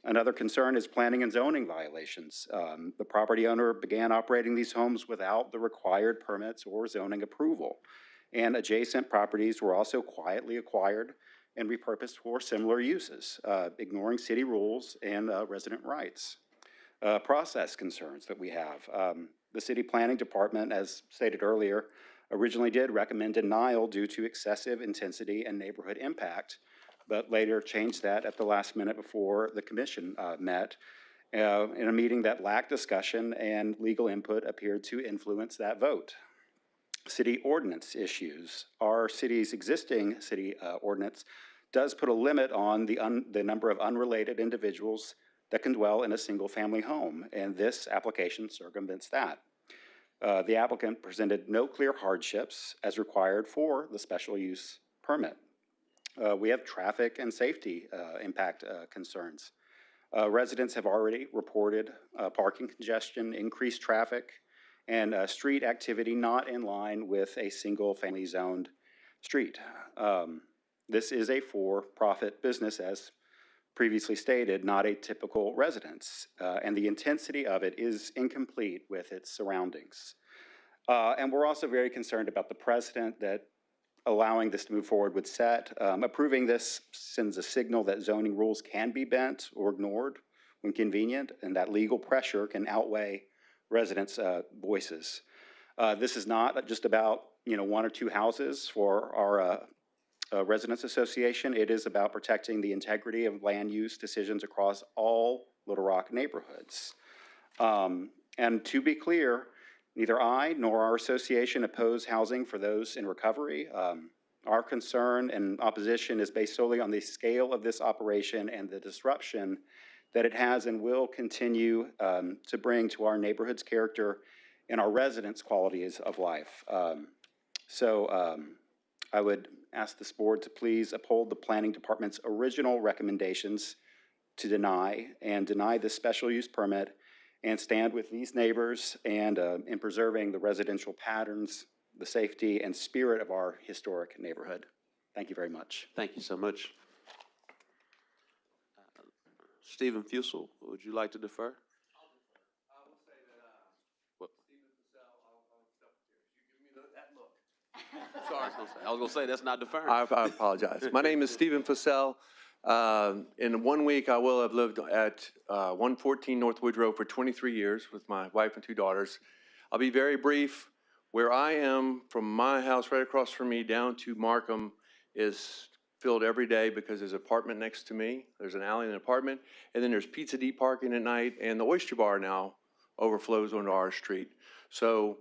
Another concern is planning and zoning violations. The property owner began operating these homes without the required permits or zoning approval, and adjacent properties were also quietly acquired and repurposed for similar uses, ignoring city rules and resident rights. Process concerns that we have. The city planning department, as stated earlier, originally did recommend denial due to excessive intensity and neighborhood impact, but later changed that at the last minute before the commission met. In a meeting that lacked discussion and legal input appeared to influence that vote. City ordinance issues. Our city's existing city ordinance does put a limit on the number of unrelated individuals that can dwell in a single-family home, and this application circumvents that. The applicant presented no clear hardships as required for the special use permit. We have traffic and safety impact concerns. Residents have already reported parking congestion, increased traffic, and street activity not in line with a single-family zoned street. This is a for-profit business, as previously stated, not a typical residence, and the intensity of it is incomplete with its surroundings. And we're also very concerned about the precedent that allowing this to move forward would set. Approving this sends a signal that zoning rules can be bent or ignored when convenient, and that legal pressure can outweigh residents' voices. This is not just about, one or two houses for our residents association. It is about protecting the integrity of land use decisions across all Little Rock neighborhoods. And to be clear, neither I nor our association oppose housing for those in recovery. Our concern and opposition is based solely on the scale of this operation and the disruption that it has and will continue to bring to our neighborhood's character and our residents' qualities of life. I would ask this board to please uphold the planning department's original recommendations to deny this special use permit and stand with these neighbors and in preserving the residential patterns, the safety and spirit of our historic neighborhood. Thank you very much. Thank you so much. Stephen Fusel, would you like to defer? Sorry, I was gonna say that's not deferring. I apologize. My name is Stephen Fussell. In 1 week, I will have lived at 114 North Woodrow for 23 years with my wife and 2 daughters. I'll be very brief. Where I am, from my house right across from me down to Markham, is filled every day because there's an apartment next to me. There's an alley and an apartment, and then there's Pizza D parking at night, and the Oyster Bar now overflows onto our street. So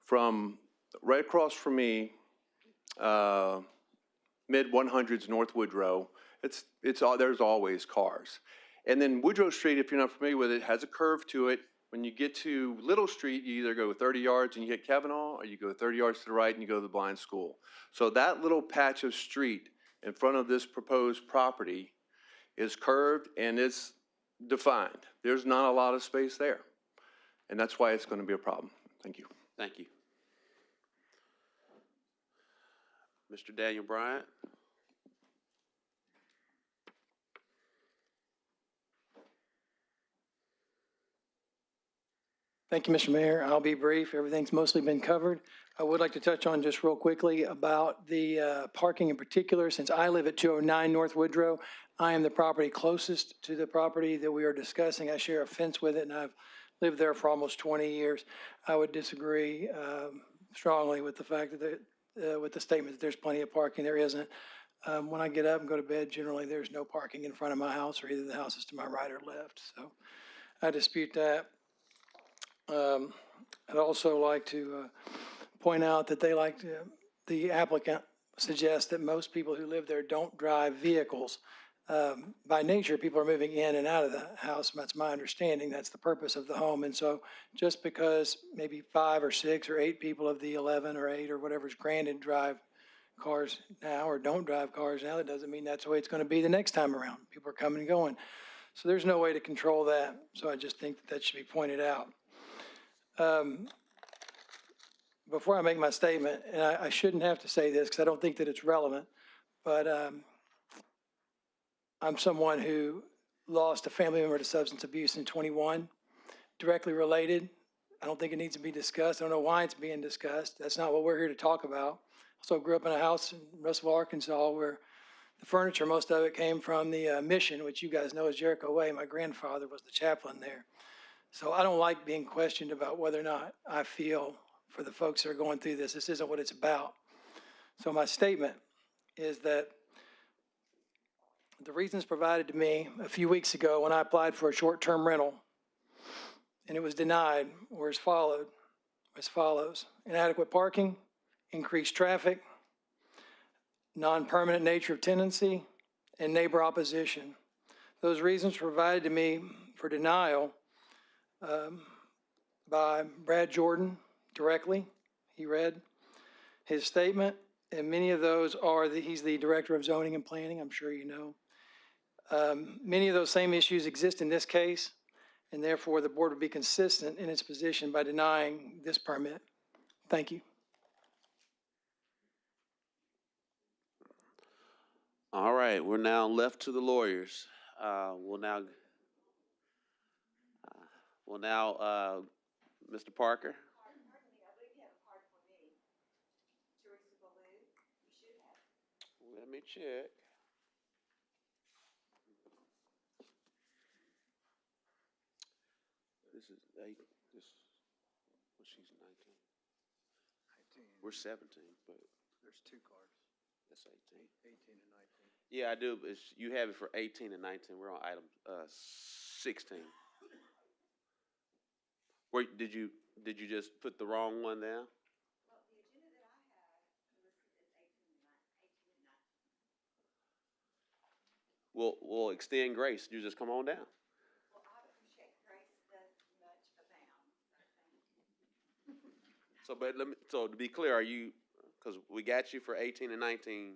from right across from me, mid-100s North Woodrow, there's always cars. And then Woodrow Street, if you're not familiar with it, has a curve to it. When you get to Little Street, you either go 30 yards and you hit Kavanaugh, or you go 30 yards to the right and you go to the blind school. So that little patch of street in front of this proposed property is curved and it's defined. There's not a lot of space there. And that's why it's going to be a problem. Thank you. Thank you. Mr. Daniel Bryant. Thank you, Mr. Mayor. I'll be brief. Everything's mostly been covered. I would like to touch on just real quickly about the parking in particular. Since I live at 209 North Woodrow, I am the property closest to the property that we are discussing. I share a fence with it, and I've lived there for almost 20 years. I would disagree strongly with the fact that with the statement that there's plenty of parking. There isn't. When I get up and go to bed, generally there's no parking in front of my house, or either the house is to my right or left. So I dispute that. I'd also like to point out that the applicant suggests that most people who live there don't drive vehicles. By nature, people are moving in and out of the house. That's my understanding. That's the purpose of the home. And so just because maybe 5 or 6 or 8 people of the 11 or 8 or whatever's granted drive cars now or don't drive cars now, that doesn't mean that's the way it's going to be the next time around. People are coming and going. So there's no way to control that. So I just think that should be pointed out. Before I make my statement, and I shouldn't have to say this because I don't think that it's relevant, but I'm someone who lost a family member to substance abuse in 21, directly related. I don't think it needs to be discussed. I don't know why it's being discussed. That's not what we're here to talk about. Also grew up in a house in Russellville, Arkansas, where the furniture, most of it came from the mission, which you guys know as Jericho Way. My grandfather was the chaplain there. So I don't like being questioned about whether or not I feel for the folks that are going through this. This isn't what it's about. So my statement is that the reasons provided to me a few weeks ago when I applied for a short-term rental and it was denied were as follows. Inadequate parking, increased traffic, non-permanent nature of tenancy, and neighbor opposition. Those reasons provided to me for denial by Brad Jordan directly. He read his statement, and many of those are he's the Director of Zoning and Planning, I'm sure you know. Many of those same issues exist in this case, and therefore the board would be consistent in its position by denying this permit. Thank you. All right, we're now left to the lawyers. Mr. Parker. Let me check. This is 8. She's 19. We're 17, but There's two cars, that's 18. 18 and 19. Yeah, I do. But you have it for 18 and 19. We're on item 16. Where did you just put the wrong one down? We'll extend grace. You just come on down. So to be clear, because we got you for 18 and 19,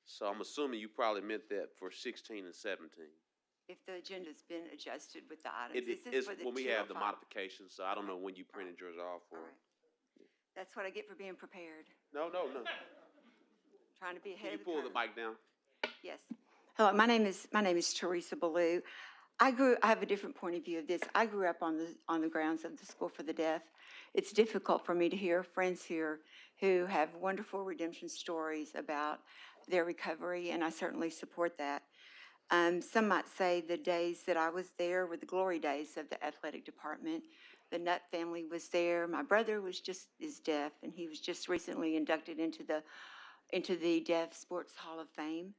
so I'm assuming you probably meant that for 16 and 17. If the agenda's been adjusted with the items, It this is is for the when we have the 205. modifications, so I don't know when you printed yours off for. All right. That's what I get for being prepared, No. trying to be Can ahead you of the pull the curve. mic down? Yes. Hello, my name is Teresa Ballou. I have a different point of view of this. I grew up on the grounds of the School for the Deaf. It's difficult for me to hear friends here who have wonderful redemption stories about their recovery, and I certainly support that. Some might say the days that I was there were the glory days of the athletic department. The Nutt family was there. My brother is deaf, and he was just recently inducted into the Deaf Sports Hall of Fame.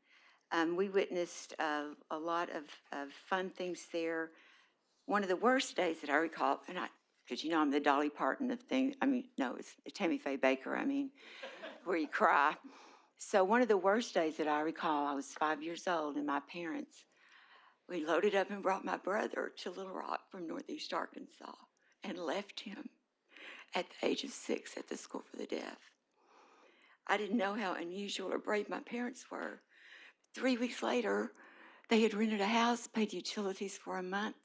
We witnessed a lot of fun things there. One of the worst days that I recall, because I'm the Dolly Parton of things. No, it's Tammy Faye Baker. Where you cry. So one of the worst days that I recall, I was 5 years old, and my parents, we loaded up and brought my brother to Little Rock from Northeast Arkansas and left him at the age of 6 at the School for the Deaf. I didn't know how unusual or brave my parents were. 3 weeks later, they had rented a house, paid utilities for a month,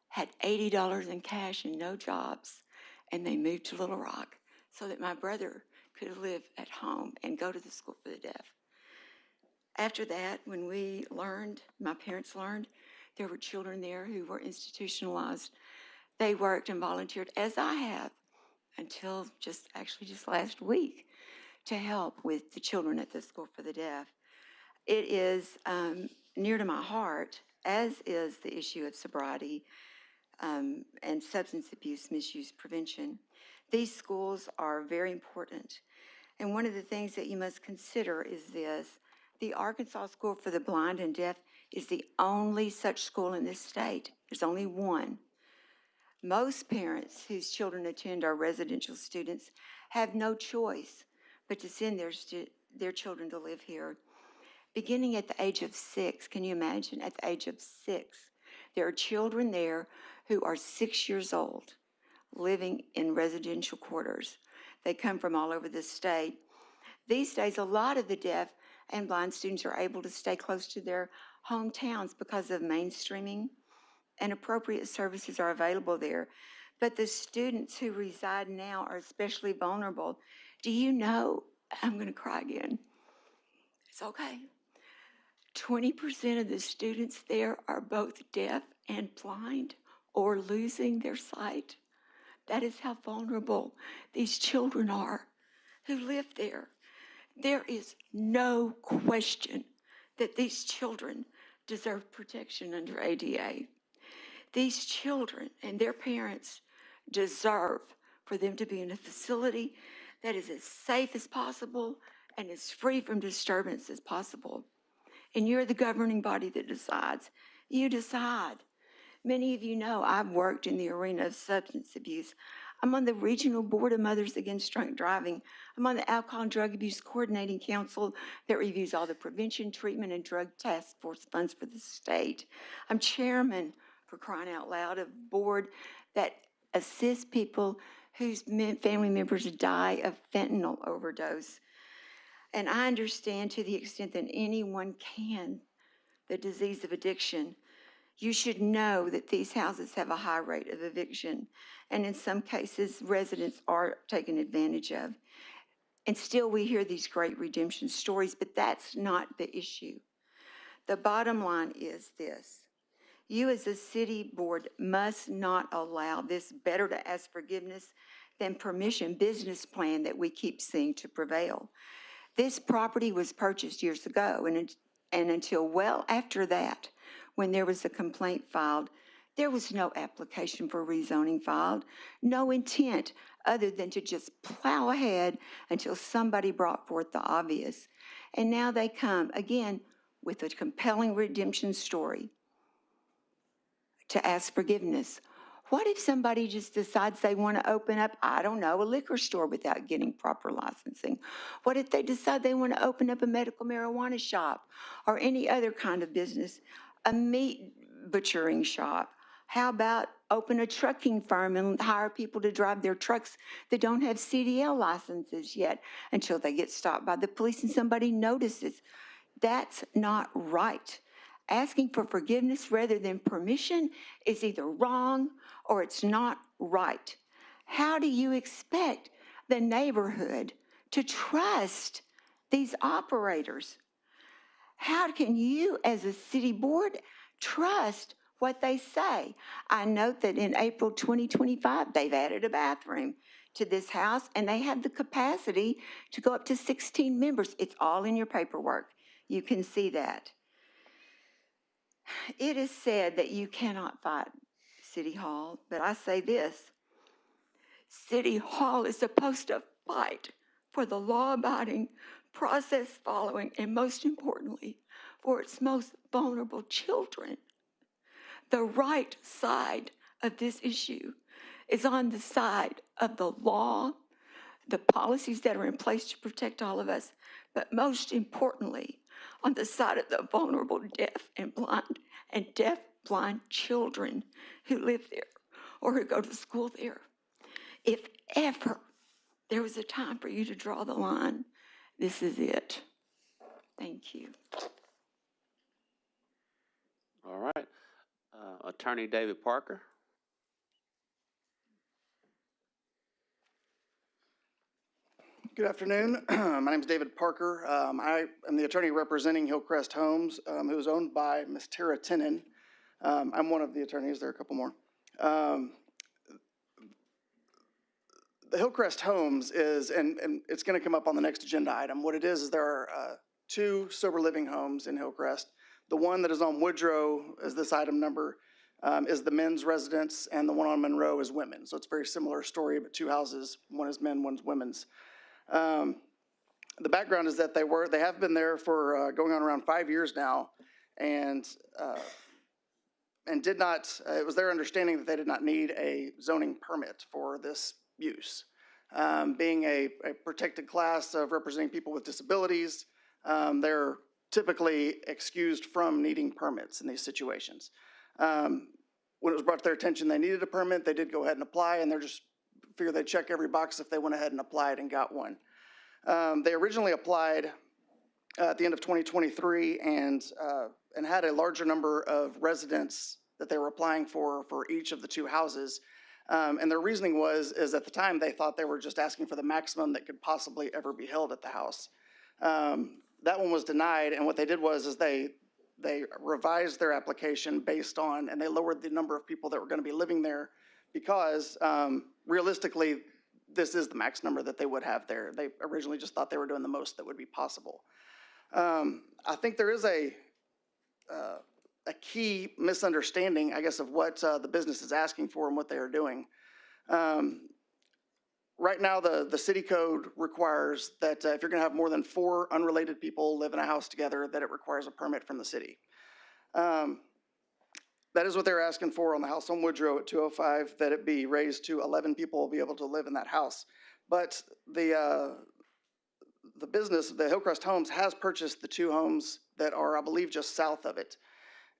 had $80 in cash and no jobs, and they moved to Little Rock so that my brother could live at home and go to the School for the Deaf. After that, when my parents learned, there were children there who were institutionalized. They worked and volunteered, as I have, until just last week, to help with the children at the School for the Deaf. It is near to my heart, as is the issue of sobriety and substance abuse misuse prevention. These schools are very important. And one of the things that you must consider is this: the Arkansas School for the Blind and Deaf is the only such school in this state. There's only one. Most parents whose children attend our residential students have no choice but to send their children to live here. Beginning at the age of 6, can you imagine? At the age of 6, there are children there who are 6 years old living in residential quarters. They come from all over the state. These days, a lot of the deaf and blind students are able to stay close to their hometowns because of mainstreaming, and appropriate services are available there. But the students who reside now are especially vulnerable. Do you know, I'm going to cry again. It's okay. 20% of the students there are both deaf and blind or losing their sight. That is how vulnerable these children are who live there. There is no question that these children deserve protection under ADA. These children and their parents deserve for them to be in a facility that is as safe as possible and as free from disturbance as possible. And you're the governing body that decides. You decide. Many of you know I've worked in the arena of substance abuse. I'm on the Regional Board of Mothers Against Drunk Driving. I'm on the Alcohol and Drug Abuse Coordinating Council that reviews all the prevention, treatment, and drug task force funds for the state. I'm chairman, for crying out loud, of a board that assists people whose family members die of fentanyl overdose. And I understand, to the extent that anyone can, the disease of addiction. You should know that these houses have a high rate of eviction, and in some cases, residents are taken advantage of. And still we hear these great redemption stories, but that's not the issue. The bottom line is this: you as a city board must not allow this better to ask forgiveness than permission business plan that we keep seeing to prevail. This property was purchased years ago, and until well after that, when there was a complaint filed, There was no application for rezoning filed, no intent other than to just plow ahead until somebody brought forth the obvious. And now they come, again, with a compelling redemption story to ask forgiveness. What if somebody just decides they want to open up, I don't know, a liquor store without getting proper licensing? What if they decide they want to open up a medical marijuana shop or any other kind of business, a meat butchering shop? How about open a trucking firm and hire people to drive their trucks that don't have CDL licenses yet until they get stopped by the police and somebody notices? That's not right. Asking for forgiveness rather than permission is either wrong or it's not right. How do you expect the neighborhood to trust these operators? How can you, as a city board, trust what they say? I note that in April 2025, they've added a bathroom to this house, and they have the capacity to go up to 16 members. It's all in your paperwork. You can see that. It is said that you cannot fight City Hall, but I say this: City Hall is supposed to fight for the law-abiding, process-following, and most importantly, for its most vulnerable children. The right side of this issue is on the side of the law, the policies that are in place to protect all of us, but most importantly, on the side of the vulnerable deaf, blind children who live there or who go to school there. If ever there was a time for you to draw the line, this is it. Thank you. All right. Attorney David Parker. Good afternoon. My name is David Parker. I am the attorney representing Hillcrest Homes, who is owned by Ms. Tara Tenen. I'm one of the attorneys. There are a couple more. The Hillcrest Homes is, and it's going to come up on the next agenda item. What it is there are two sober living homes in Hillcrest. The one that is on Woodrow is this item number, is the men's residence, and the one on Monroe is women. So it's a very similar story, but two houses, one is men, one's women's. The background is that they have been there for going on around 5 years now, and did not, it was their understanding that they did not need a zoning permit for this use. Being a protected class of representing people with disabilities, they're typically excused from needing permits in these situations. When it was brought to their attention they needed a permit, they did go ahead and apply, and they're just figured they'd check every box if they went ahead and applied and got one. They originally applied at the end of 2023 and had a larger number of residents that they were applying for each of the two houses. And their reasoning is at the time they thought they were just asking for the maximum that could possibly ever be held at the house. That one was denied, and what they did was they revised their application based on, and they lowered the number of people that were going to be living there because realistically, this is the max number that they would have there. They originally just thought they were doing the most that would be possible. I think there is a key misunderstanding, I guess, of what the business is asking for and what they are doing. Right now, the city code requires that if you're going to have more than 4 unrelated people live in a house together, that it requires a permit from the city. That is what they're asking for on the house on Woodrow at 205, that it be raised to 11 people will be able to live in that house. But the business, the Hillcrest Homes, has purchased the 2 homes that are, I believe, just south of it.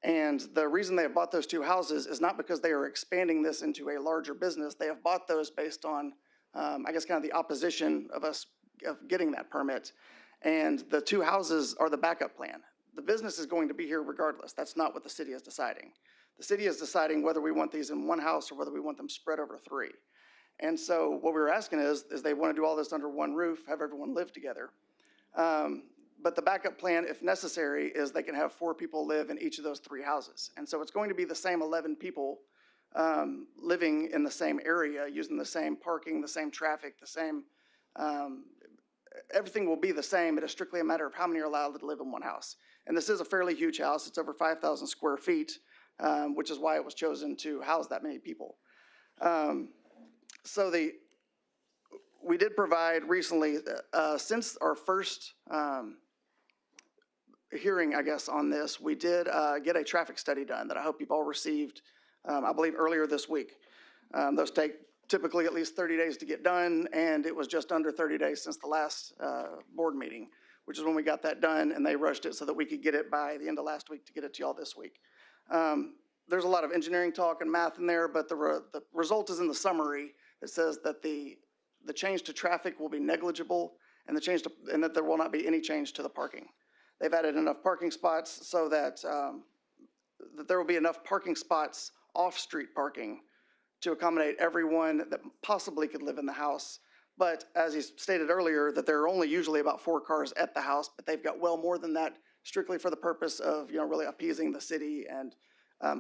And the reason they have bought those 2 houses is not because they are expanding this into a larger business. They have bought those based on, I guess, kind of the opposition of us of getting that permit. And the 2 houses are the backup plan. The business is going to be here regardless. That's not what the city is deciding. The city is deciding whether we want these in one house or whether we want them spread over 3. And so what we were asking is they want to do all this under one roof, have everyone live together. But the backup plan, if necessary, is they can have 4 people live in each of those 3 houses. And so it's going to be the same 11 people living in the same area, using the same parking, the same traffic, the same, everything will be the same. It is strictly a matter of how many are allowed to live in one house. And this is a fairly huge house. It's over 5,000 square feet. which is why it was chosen to house that many people. So we did provide recently, since our first hearing, I guess, on this, we did get a traffic study done that I hope you've all received, I believe earlier this week. Those take typically at least 30 days to get done, and it was just under 30 days since the last board meeting, which is when we got that done, and they rushed it so that we could get it by the end of last week to get it to y'all this week. There's a lot of engineering talk and math in there, but the result is in the summary. It says that the change to traffic will be negligible, and and that there will not be any change to the parking. They've added enough parking spots so that that there will be enough parking spots, off-street parking, to accommodate everyone that possibly could live in the house. But as he stated earlier, that there are only usually about 4 cars at the house, but they've got well more than that, strictly for the purpose of, really appeasing the city and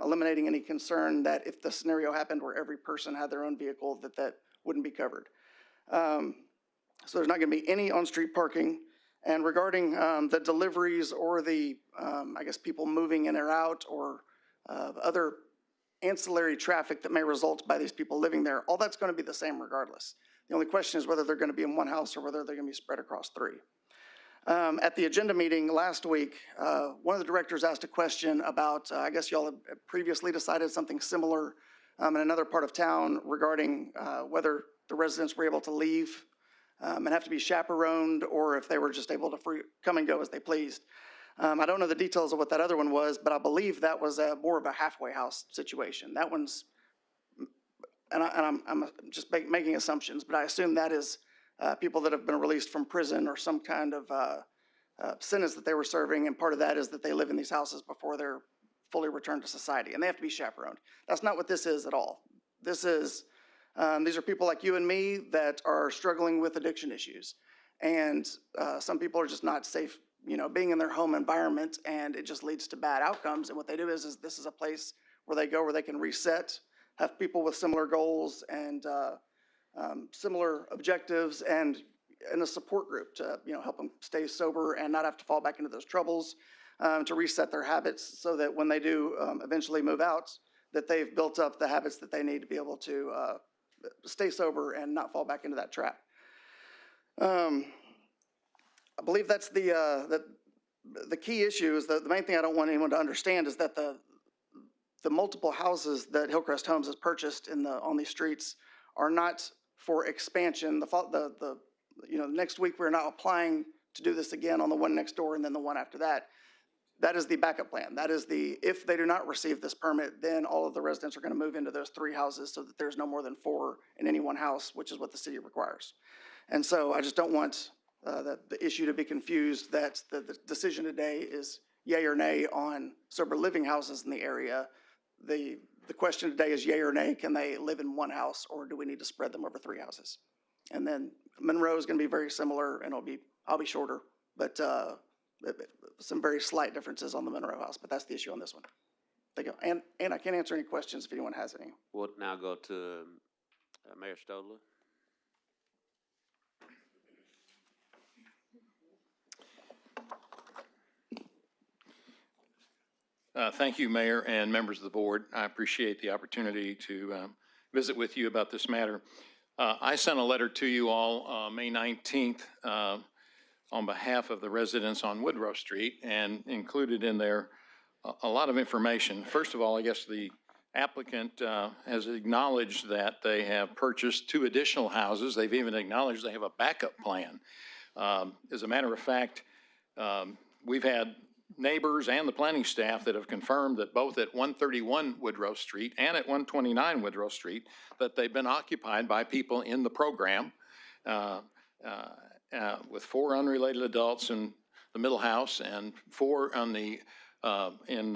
eliminating any concern that if the scenario happened where every person had their own vehicle, that wouldn't be covered. So there's not going to be any on-street parking. And regarding the deliveries or the, I guess, people moving in or out, or other ancillary traffic that may result by these people living there, all that's going to be the same regardless. The only question is whether they're going to be in one house or whether they're going to be spread across 3. At the agenda meeting last week, one of the directors asked a question about, I guess y'all had previously decided something similar in another part of town regarding whether the residents were able to leave and have to be chaperoned, or if they were just able to come and go as they pleased. I don't know the details of what that other one was, but I believe that was more of a halfway house situation. That one's, and I'm just making assumptions, but I assume that is people that have been released from prison or some kind of sentence that they were serving, and part of that is that they live in these houses before they're fully returned to society, and they have to be chaperoned. That's not what this is at all. This is, these are people like you and me that are struggling with addiction issues, and some people are just not safe, being in their home environment, and it just leads to bad outcomes. And what they do is this is a place where they go where they can reset, have people with similar goals and similar objectives, and a support group to help them stay sober and not have to fall back into those troubles, to reset their habits so that when they do eventually move out, that they've built up the habits that they need to be able to stay sober and not fall back into that trap. I believe that's the key issue. Is the main thing I don't want anyone to understand is that the multiple houses that Hillcrest Homes has purchased on these streets are not for expansion. Next week we're not applying to do this again on the one next door and then the one after that. That is the backup plan. That is if they do not receive this permit, then all of the residents are going to move into those 3 houses so that there's no more than 4 in any one house, which is what the city requires. And so I just don't want the issue to be confused that the decision today is yay or nay on sober living houses in the area. The question today is yay or nay, can they live in one house, or do we need to spread them over 3 houses? And then Monroe is going to be very similar, and I'll be shorter, but some very slight differences on the Monroe house, but that's the issue on this one. Thank you. And I can answer any questions if anyone has any. We'll now go to Mayor Stodler. Thank you, Mayor and members of the board. I appreciate the opportunity to visit with you about this matter. I sent a letter to you all May 19th on behalf of the residents on Monroe Street, and included in there a lot of information. First of all, I guess the applicant has acknowledged that they have purchased 2 additional houses. They've even acknowledged they have a backup plan. As a matter of fact, we've had neighbors and the planning staff that have confirmed that both at 131 Monroe Street and at 129 Monroe Street, that they've been occupied by people in the program, with 4 unrelated adults in the middle house and 4 on the in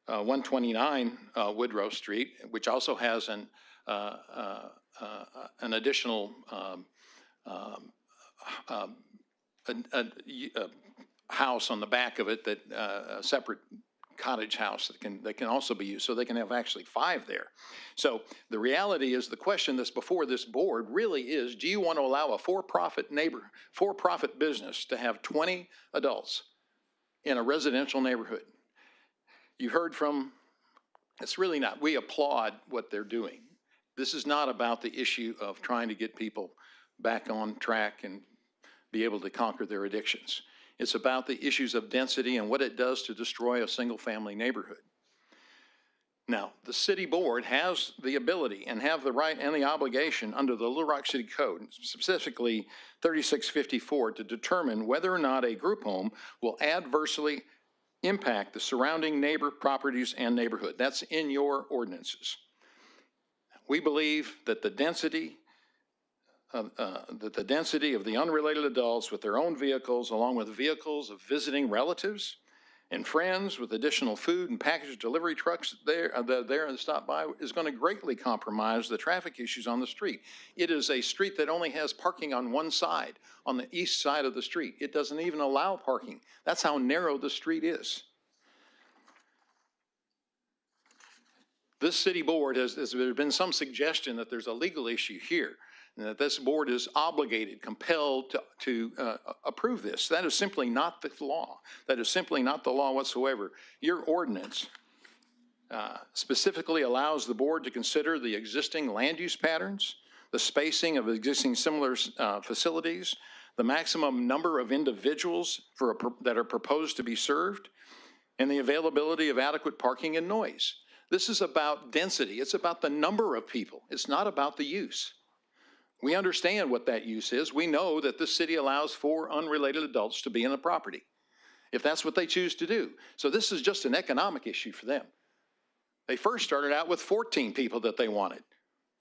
129 Monroe Street, which also has an additional house on the back of it, that a separate cottage house that can also be used, so they can have actually 5 there. So the reality is, the question that's before this board really is, do you want to allow a for-profit business to have 20 adults in a residential neighborhood? you heard from, it's really not, we applaud what they're doing. This is not about the issue of trying to get people back on track and be able to conquer their addictions. It's about the issues of density and what it does to destroy a single-family neighborhood. Now, the city board has the ability and have the right and the obligation under the Little Rock City Code, specifically 3654, to determine whether or not a group home will adversely impact the surrounding neighbor properties and neighborhood. That's in your ordinances. We believe that the density of the unrelated adults with their own vehicles, along with vehicles of visiting relatives and friends with additional food and package delivery trucks there and stop by, is going to greatly compromise the traffic issues on the street. It is a street that only has parking on one side, on the east side of the street. It doesn't even allow parking. That's how narrow the street is. This city board there's been some suggestion that there's a legal issue here, and that this board is obligated, compelled to approve this. That is simply not the law. That is simply not the law whatsoever. Your ordinance specifically allows the board to consider the existing land use patterns, the spacing of existing similar facilities, the maximum number of individuals that are proposed to be served, and the availability of adequate parking and noise. This is about density. It's about the number of people. It's not about the use. We understand what that use is. We know that this city allows 4 unrelated adults to be in the property, if that's what they choose to do. So this is just an economic issue for them. They first started out with 14 people that they wanted.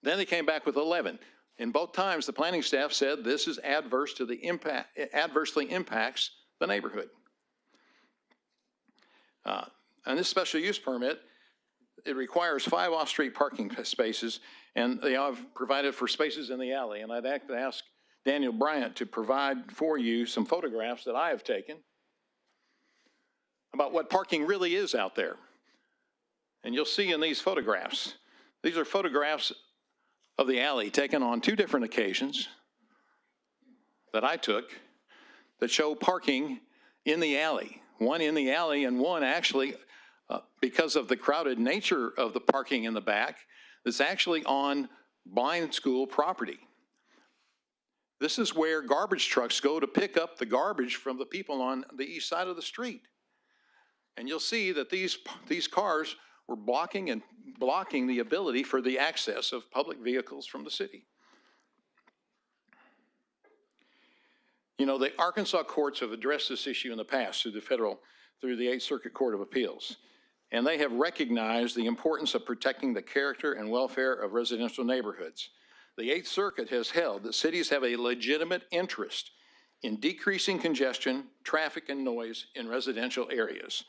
Then they came back with 11. And both times the planning staff said this is adverse to the impact, it adversely impacts the neighborhood. And this special use permit, it requires 5 off-street parking spaces, and they have provided for spaces in the alley. And I'd like to ask Daniel Bryant to provide for you some photographs that I have taken about what parking really is out there. And you'll see in these photographs, these are photographs of the alley taken on 2 different occasions that I took that show parking in the alley. One in the alley and one actually because of the crowded nature of the parking in the back, it's actually on blind school property. This is where garbage trucks go to pick up the garbage from the people on the east side of the street. And you'll see that these cars were blocking the ability for the access of public vehicles from the city. You know, the Arkansas courts have addressed this issue in the past through the 8th Circuit Court of Appeals. And they have recognized the importance of protecting the character and welfare of residential neighborhoods. The 8th Circuit has held that cities have a legitimate interest in decreasing congestion, traffic, and noise in residential areas.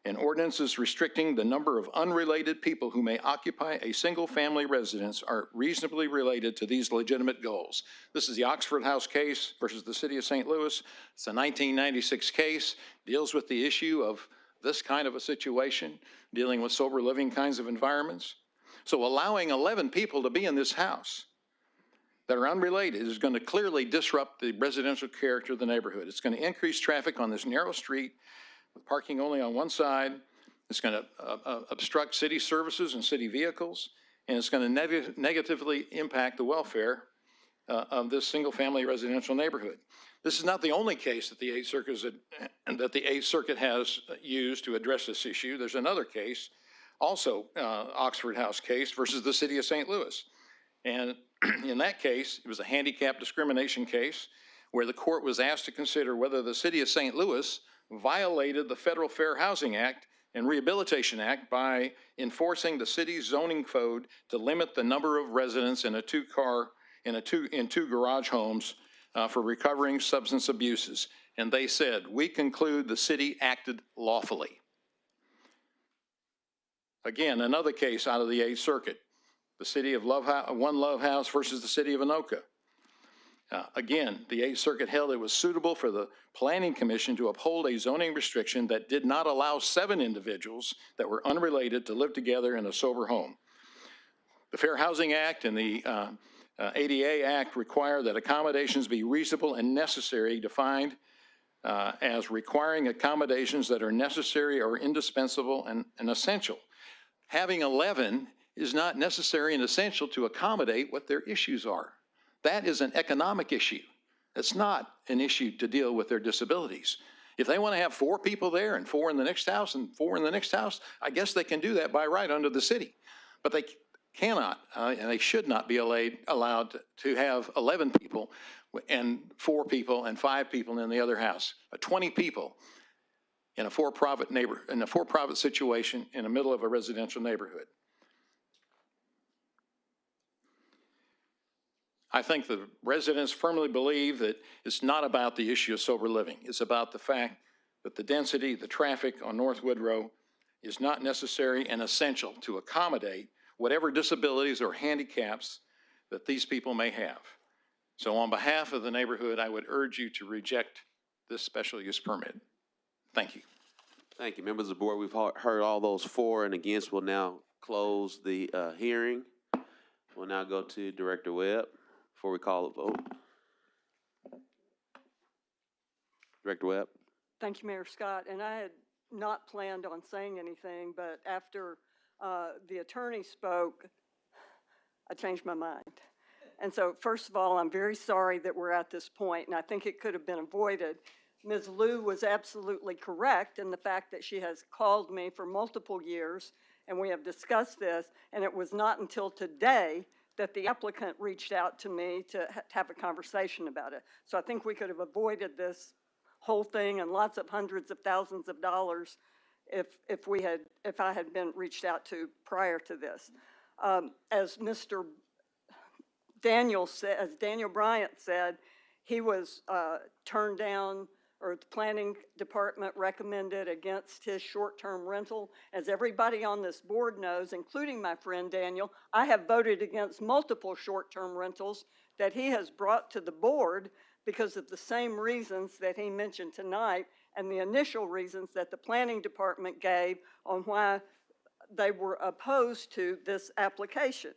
And ordinances restricting the number of unrelated people who may occupy a single-family residence are reasonably related to these legitimate goals. This is the Oxford House case versus the City of St. Louis. It's a 1996 case, deals with the issue of this kind of a situation, dealing with sober living kinds of environments. So allowing 11 people to be in this house that are unrelated is going to clearly disrupt the residential character of the neighborhood. It's going to increase traffic on this narrow street with parking only on one side. It's going to obstruct city services and city vehicles, and it's going to negatively impact the welfare of this single-family residential neighborhood. This is not the only case that the 8th Circuit has used to address this issue. There's another case, also Oxford House case versus the City of St. Louis. And in that case, it was a handicap discrimination case where the court was asked to consider whether the City of St. Louis violated the Federal Fair Housing Act and Rehabilitation Act by enforcing the city's zoning code to limit the number of residents in two garage homes for recovering substance abuses. And they said, we conclude the city acted lawfully. Again, another case out of the 8th Circuit, the City of One Love House versus the City of Anoka. Again, the 8th Circuit held it was suitable for the Planning Commission to uphold a zoning restriction that did not allow 7 individuals that were unrelated to live together in a sober home. The Fair Housing Act and the ADA Act require that accommodations be reasonable and necessary, defined as requiring accommodations that are necessary or indispensable and essential. Having 11 is not necessary and essential to accommodate what their issues are. That is an economic issue. It's not an issue to deal with their disabilities. If they want to have 4 people there and 4 in the next house and 4 in the next house, I guess they can do that by right under the city. But they cannot, and they should not be allowed to have 11 people and 4 people and 5 people in the other house. 20 people in a for-profit situation in the middle of a residential neighborhood. I think the residents firmly believe that it's not about the issue of sober living. It's about the fact that the density, the traffic on North Woodrow is not necessary and essential to accommodate whatever disabilities or handicaps that these people may have. So on behalf of the neighborhood, I would urge you to reject this special use permit. Thank you. Thank you. Members of the board, we've heard all those for and against. We'll now close the hearing. We'll now go to Director Webb before we call a vote. Director Webb. Thank you, Mayor Scott. And I had not planned on saying anything, but after the attorney spoke, I changed my mind. And so, first of all, I'm very sorry that we're at this point, and I think it could have been avoided. Ms. Liu was absolutely correct in the fact that she has called me for multiple years, and we have discussed this, and it was not until today that the applicant reached out to me to have a conversation about it. So I think we could have avoided this whole thing and lots of hundreds of thousands of dollars if I had been reached out to prior to this. As Daniel Bryant said, he was turned down, or the planning department recommended against his short-term rental. As everybody on this board knows, including my friend Daniel, I have voted against multiple short-term rentals that he has brought to the board because of the same reasons that he mentioned tonight and the initial reasons that the planning department gave on why they were opposed to this application.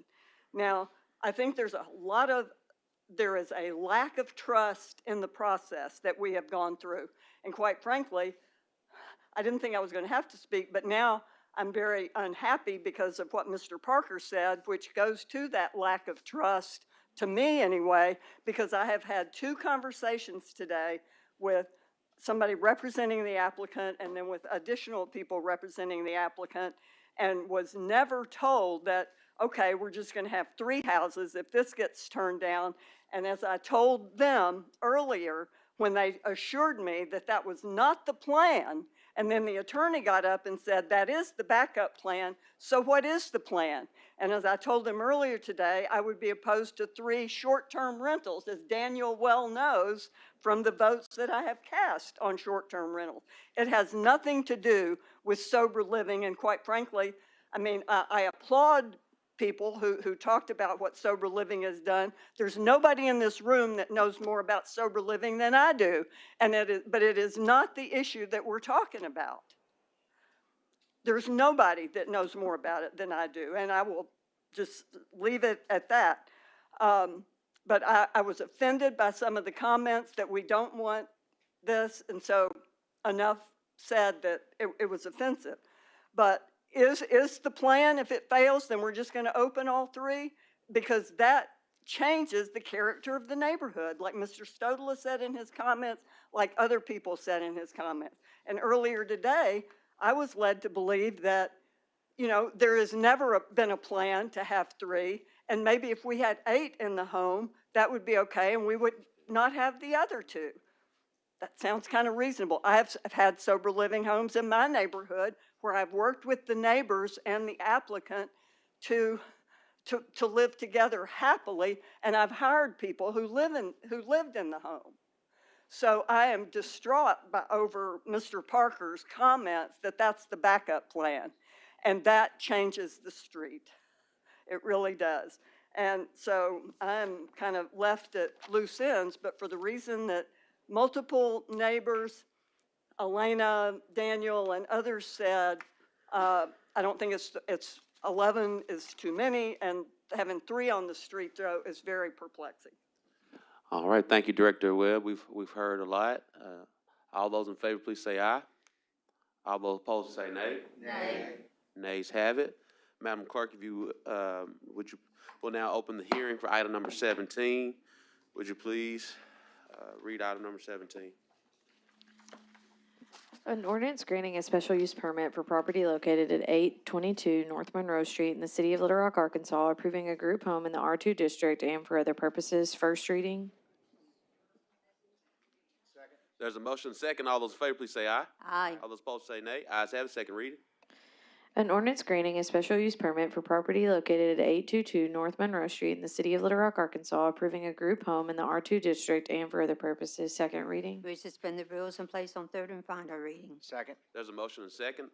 Now, I think there is a lack of trust in the process that we have gone through. And quite frankly, I didn't think I was going to have to speak, but now I'm very unhappy because of what Mr. Parker said, which goes to that lack of trust, to me anyway, because I have had 2 conversations today with somebody representing the applicant and then with additional people representing the applicant, and was never told that, okay, we're just going to have 3 houses if this gets turned down. And as I told them earlier, when they assured me that that was not the plan, and then the attorney got up and said, that is the backup plan, so what is the plan? And as I told them earlier today, I would be opposed to 3 short-term rentals, as Daniel well knows from the votes that I have cast on short-term rentals. It has nothing to do with sober living, and quite frankly, I mean, I applaud people who talked about what sober living has done. There's nobody in this room that knows more about sober living than I do, but it is not the issue that we're talking about. There's nobody that knows more about it than I do, and I will just leave it at that. But I was offended by some of the comments that we don't want this, and so enough said that it was offensive. But is the plan, if it fails, then we're just going to open all 3? Because that changes the character of the neighborhood, like Mr. Stodola said in his comments, like other people said in his comments. And earlier today, I was led to believe that, you know, there has never been a plan to have 3, and maybe if we had 8 in the home, that would be okay, and we would not have the other 2. That sounds kind of reasonable. I've had sober living homes in my neighborhood where I've worked with the neighbors and the applicant to live together happily, and I've hired people who lived in the home. So I am distraught over Mr. Parker's comments that that's the backup plan, and that changes the street. It really does. And so I'm kind of left at loose ends, but for the reason that multiple neighbors, Elena, Daniel, and others said, I don't think it's 11 is too many, and having 3 on the street, though, is very perplexing. All right, thank you, Director Webb. We've heard a lot. All those in favor, please say aye. All those opposed, say nay. Nay. Nays have it. Madam Clerk, if you, we'll now open the hearing for item number 17. Would you please read item number 17? An ordinance granting a special use permit for property located at 822 North Monroe Street in the city of Little Rock, Arkansas, approving a group home in the R2 district and for other purposes. First reading. There's a motion second. All those in favor, please say aye. Aye. All those opposed, say nay. Ayes have it. Second reading. An ordinance granting a special use permit for property located at 822 North Monroe Street in the city of Little Rock, Arkansas, approving a group home in the R2 district and for other purposes. Second reading. We suspend the rules and place on third and final reading. Second. There's a motion and second.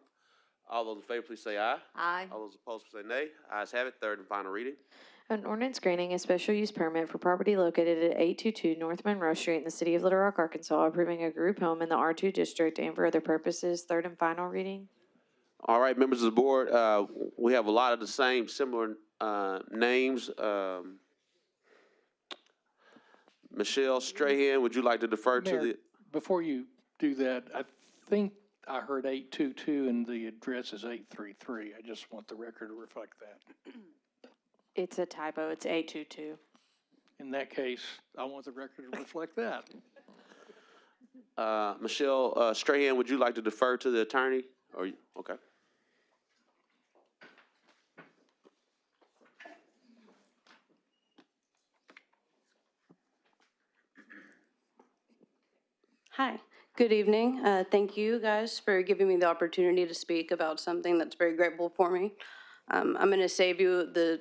All those in favor, please say aye. Aye. All those opposed, say nay. Ayes have it. Third and final reading. An ordinance granting a special use permit for property located at 822 North Monroe Street in the city of Little Rock, Arkansas, approving a group home in the R2 district and for other purposes. Third and final reading. All right, members of the board, we have a lot of the same similar names. Michelle Strahan, would you like to defer to Mayor, the? before you do that, I think I heard 822 and the address is 833. I just want the record to reflect that. It's a typo. It's 822. In that case, I want the record to reflect that. Michelle Strahan, would you like to defer to the attorney? Okay. Hi, good evening. Thank you guys for giving me the opportunity to speak about something that's very grateful for me. I'm going to save you the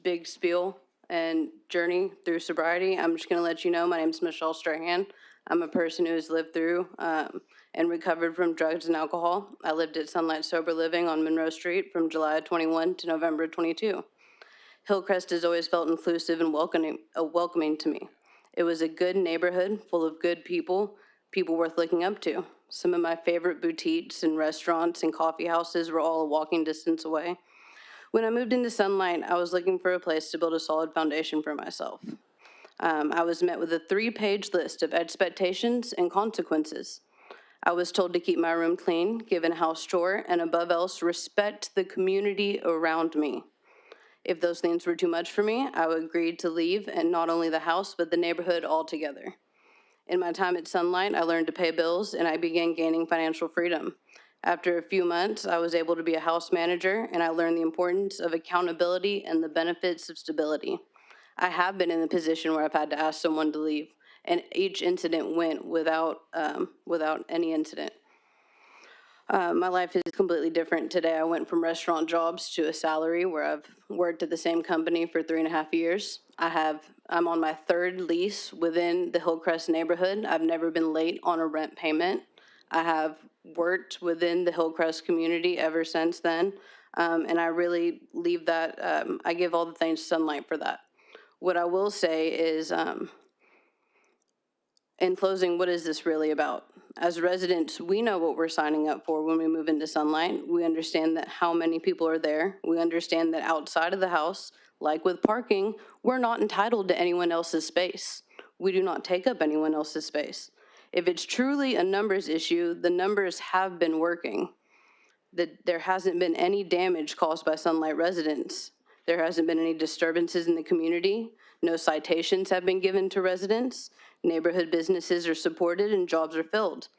big spiel and journey through sobriety. I'm just going to let you know my name's Michelle Strahan. I'm a person who has lived through and recovered from drugs and alcohol. I lived at Sunlight Sober Living on Monroe Street from July 21 to November 22. Hillcrest has always felt inclusive and welcoming to me. It was a good neighborhood full of good people worth looking up to. Some of my favorite boutiques and restaurants and coffee houses were all a walking distance away. When I moved into Sunlight, I was looking for a place to build a solid foundation for myself. I was met with a 3-page list of expectations and consequences. I was told to keep my room clean, give a house chore, and above else, respect the community around me. If those things were too much for me, I agreed to leave, and not only the house, but the neighborhood altogether. In my time at Sunlight, I learned to pay bills, and I began gaining financial freedom. After a few months, I was able to be a house manager, and I learned the importance of accountability and the benefits of stability. I have been in the position where I've had to ask someone to leave, and each incident went without any incident. My life is completely different today. I went from restaurant jobs to a salary where I've worked at the same company for 3.5 years. I'm on my 3rd lease within the Hillcrest neighborhood. I've never been late on a rent payment. I have worked within the Hillcrest community ever since then, and I really leave that, I give all the thanks to Sunlight for that. What I will say is, in closing, what is this really about? As residents, we know what we're signing up for when we move into Sunlight. We understand that how many people are there. We understand that outside of the house, like with parking, we're not entitled to anyone else's space. We do not take up anyone else's space. If it's truly a numbers issue, the numbers have been working. There hasn't been any damage caused by Sunlight residents. There hasn't been any disturbances in the community. No citations have been given to residents. Neighborhood businesses are supported and jobs are filled.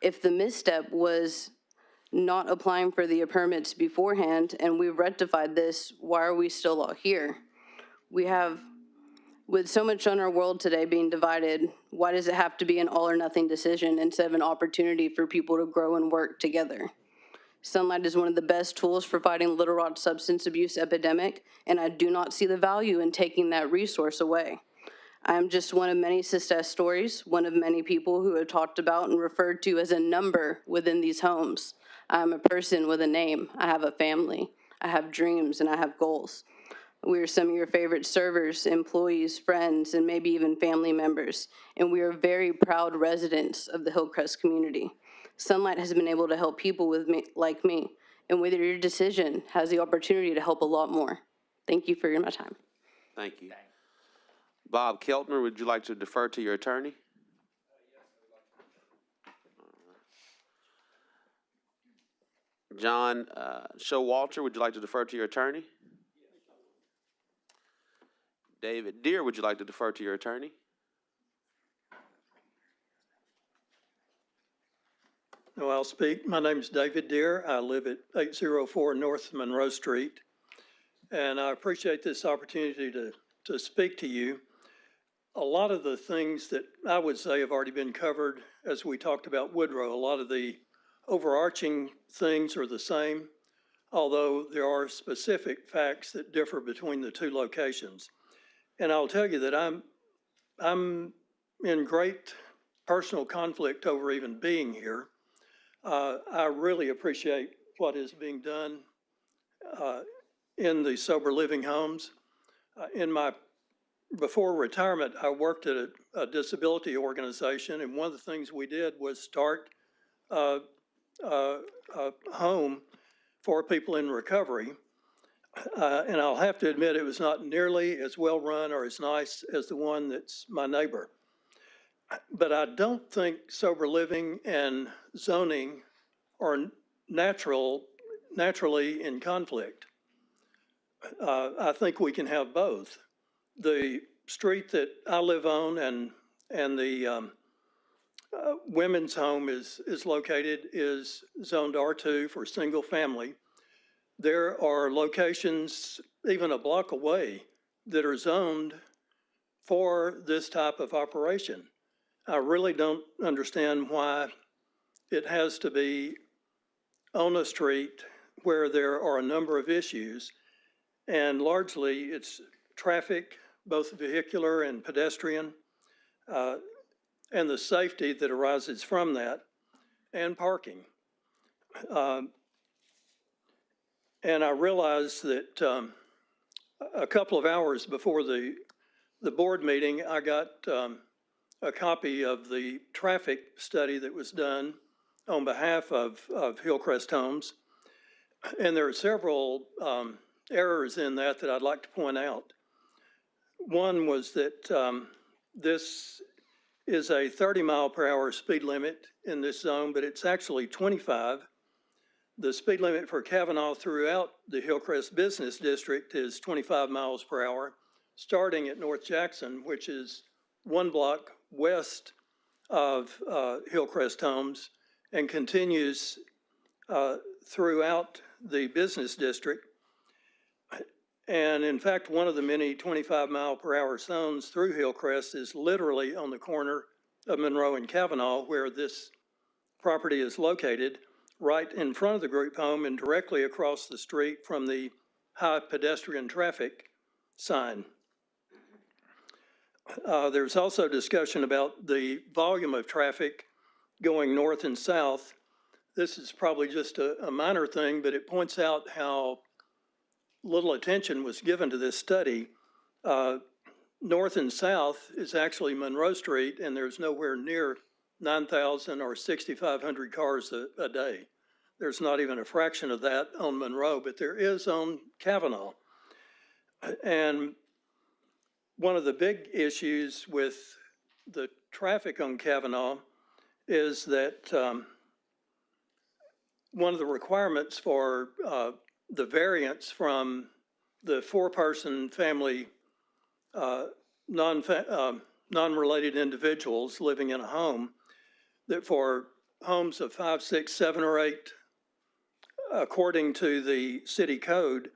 If the misstep was not applying for the permits beforehand and we've rectified this, why are we still all here? With so much on our world today being divided, why does it have to be an all or nothing decision instead of an opportunity for people to grow and work together? Sunlight is one of the best tools for fighting Little Rock's substance abuse epidemic, and I do not see the value in taking that resource away. I am just one of many success stories, one of many people who are talked about and referred to as a number within these homes. I am a person with a name. I have a family. I have dreams, and I have goals. We are some of your favorite servers, employees, friends, and maybe even family members, and we are very proud residents of the Hillcrest community. Sunlight has been able to help people like me, and with your decision has the opportunity to help a lot more. Thank you for my time. Thank you. Bob Keltner, would you like to defer to your attorney? John Showalter, would you like to defer to your attorney? David Deere, would you like to defer to your attorney? No, I'll speak. My name is David Deere. I live at 804 North Monroe Street. And I appreciate this opportunity to speak to you. A lot of the things that I would say have already been covered as we talked about Woodrow. A lot of the overarching things are the same, although there are specific facts that differ between the two locations. And I'll tell you that I'm in great personal conflict over even being here. I really appreciate what is being done in the sober living homes. Before retirement, I worked at a disability organization, and one of the things we did was start a home for people in recovery. And I'll have to admit, it was not nearly as well run or as nice as the one that's my neighbor. But I don't think sober living and zoning are naturally in conflict. I think we can have both. The street that I live on and the women's home is located is zoned R2 for single family. There are locations even a block away that are zoned for this type of operation. I really don't understand why it has to be on a street where there are a number of issues, and largely it's traffic, both vehicular and pedestrian, and the safety that arises from that, and parking. And I realized that a couple of hours before the board meeting, I got a copy of the traffic study that was done on behalf of Hillcrest Homes. And there are several errors in that I'd like to point out. One was that this is a 30-mile-per-hour speed limit in this zone, but it's actually 25. The speed limit for Kavanaugh throughout the Hillcrest Business District is 25 miles per hour, starting at North Jackson, which is one block west of Hillcrest Homes, and continues throughout the business district. And in fact, one of the many 25-mile-per-hour zones through Hillcrest is literally on the corner of Monroe and Kavanaugh, where this property is located, right in front of the group home and directly across the street from the high pedestrian traffic sign. There's also discussion about the volume of traffic going north and south. This is probably just a minor thing, but it points out how little attention was given to this study. North and south is actually Monroe Street, and there's nowhere near 9,000 or 6,500 cars a day. There's not even a fraction of that on Monroe, but there is on Kavanaugh. And one of the big issues with the traffic on Kavanaugh is that one of the requirements for the variance from the four-person family non-related individuals living in a home, that for homes of 5, 6, 7, or 8, according to the city code,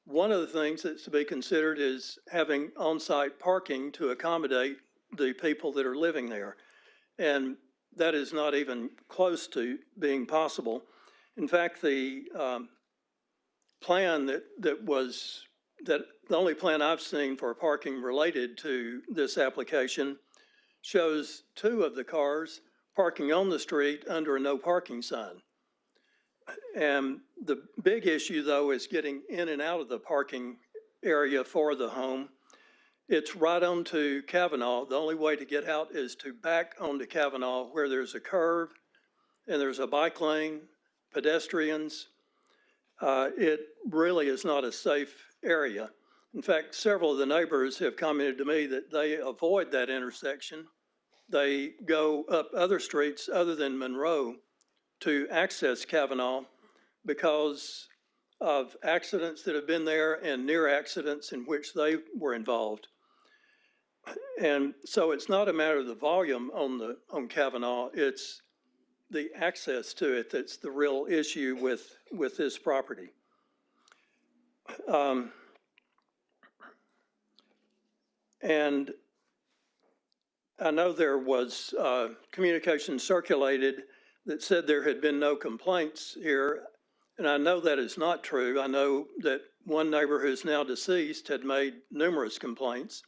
one of the things that's to be considered is having on-site parking to accommodate the people that are living there. And that is not even close to being possible. In fact, the plan the only plan I've seen for parking related to this application shows 2 of the cars parking on the street under a no parking sign. And the big issue, though, is getting in and out of the parking area for the home. It's right onto Kavanaugh. The only way to get out is to back onto Kavanaugh, where there's a curve and there's a bike lane, pedestrians. It really is not a safe area. In fact, several of the neighbors have commented to me that they avoid that intersection. They go up other streets other than Monroe to access Kavanaugh, because of accidents that have been there and near accidents in which they were involved. And so it's not a matter of the volume on Kavanaugh, it's the access to it that's the real issue with this property. And I know there was communication circulated that said there had been no complaints here, and I know that is not true. I know that one neighbor who's now deceased had made numerous complaints.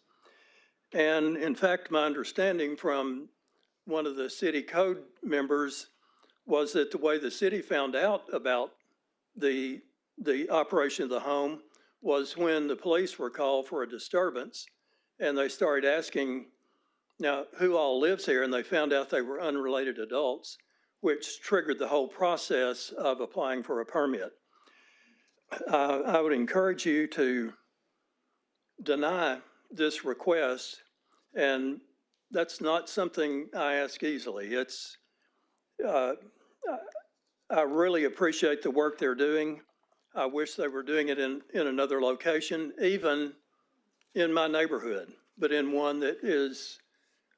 And in fact, my understanding from one of the city code members was that the way the city found out about the operation of the home was when the police were called for a disturbance, and they started asking, now, who all lives here, and they found out they were unrelated adults, which triggered the whole process of applying for a permit. I would encourage you to deny this request, and that's not something I ask easily. It's, I really appreciate the work they're doing. I wish they were doing it in another location, even in my neighborhood, but in one that is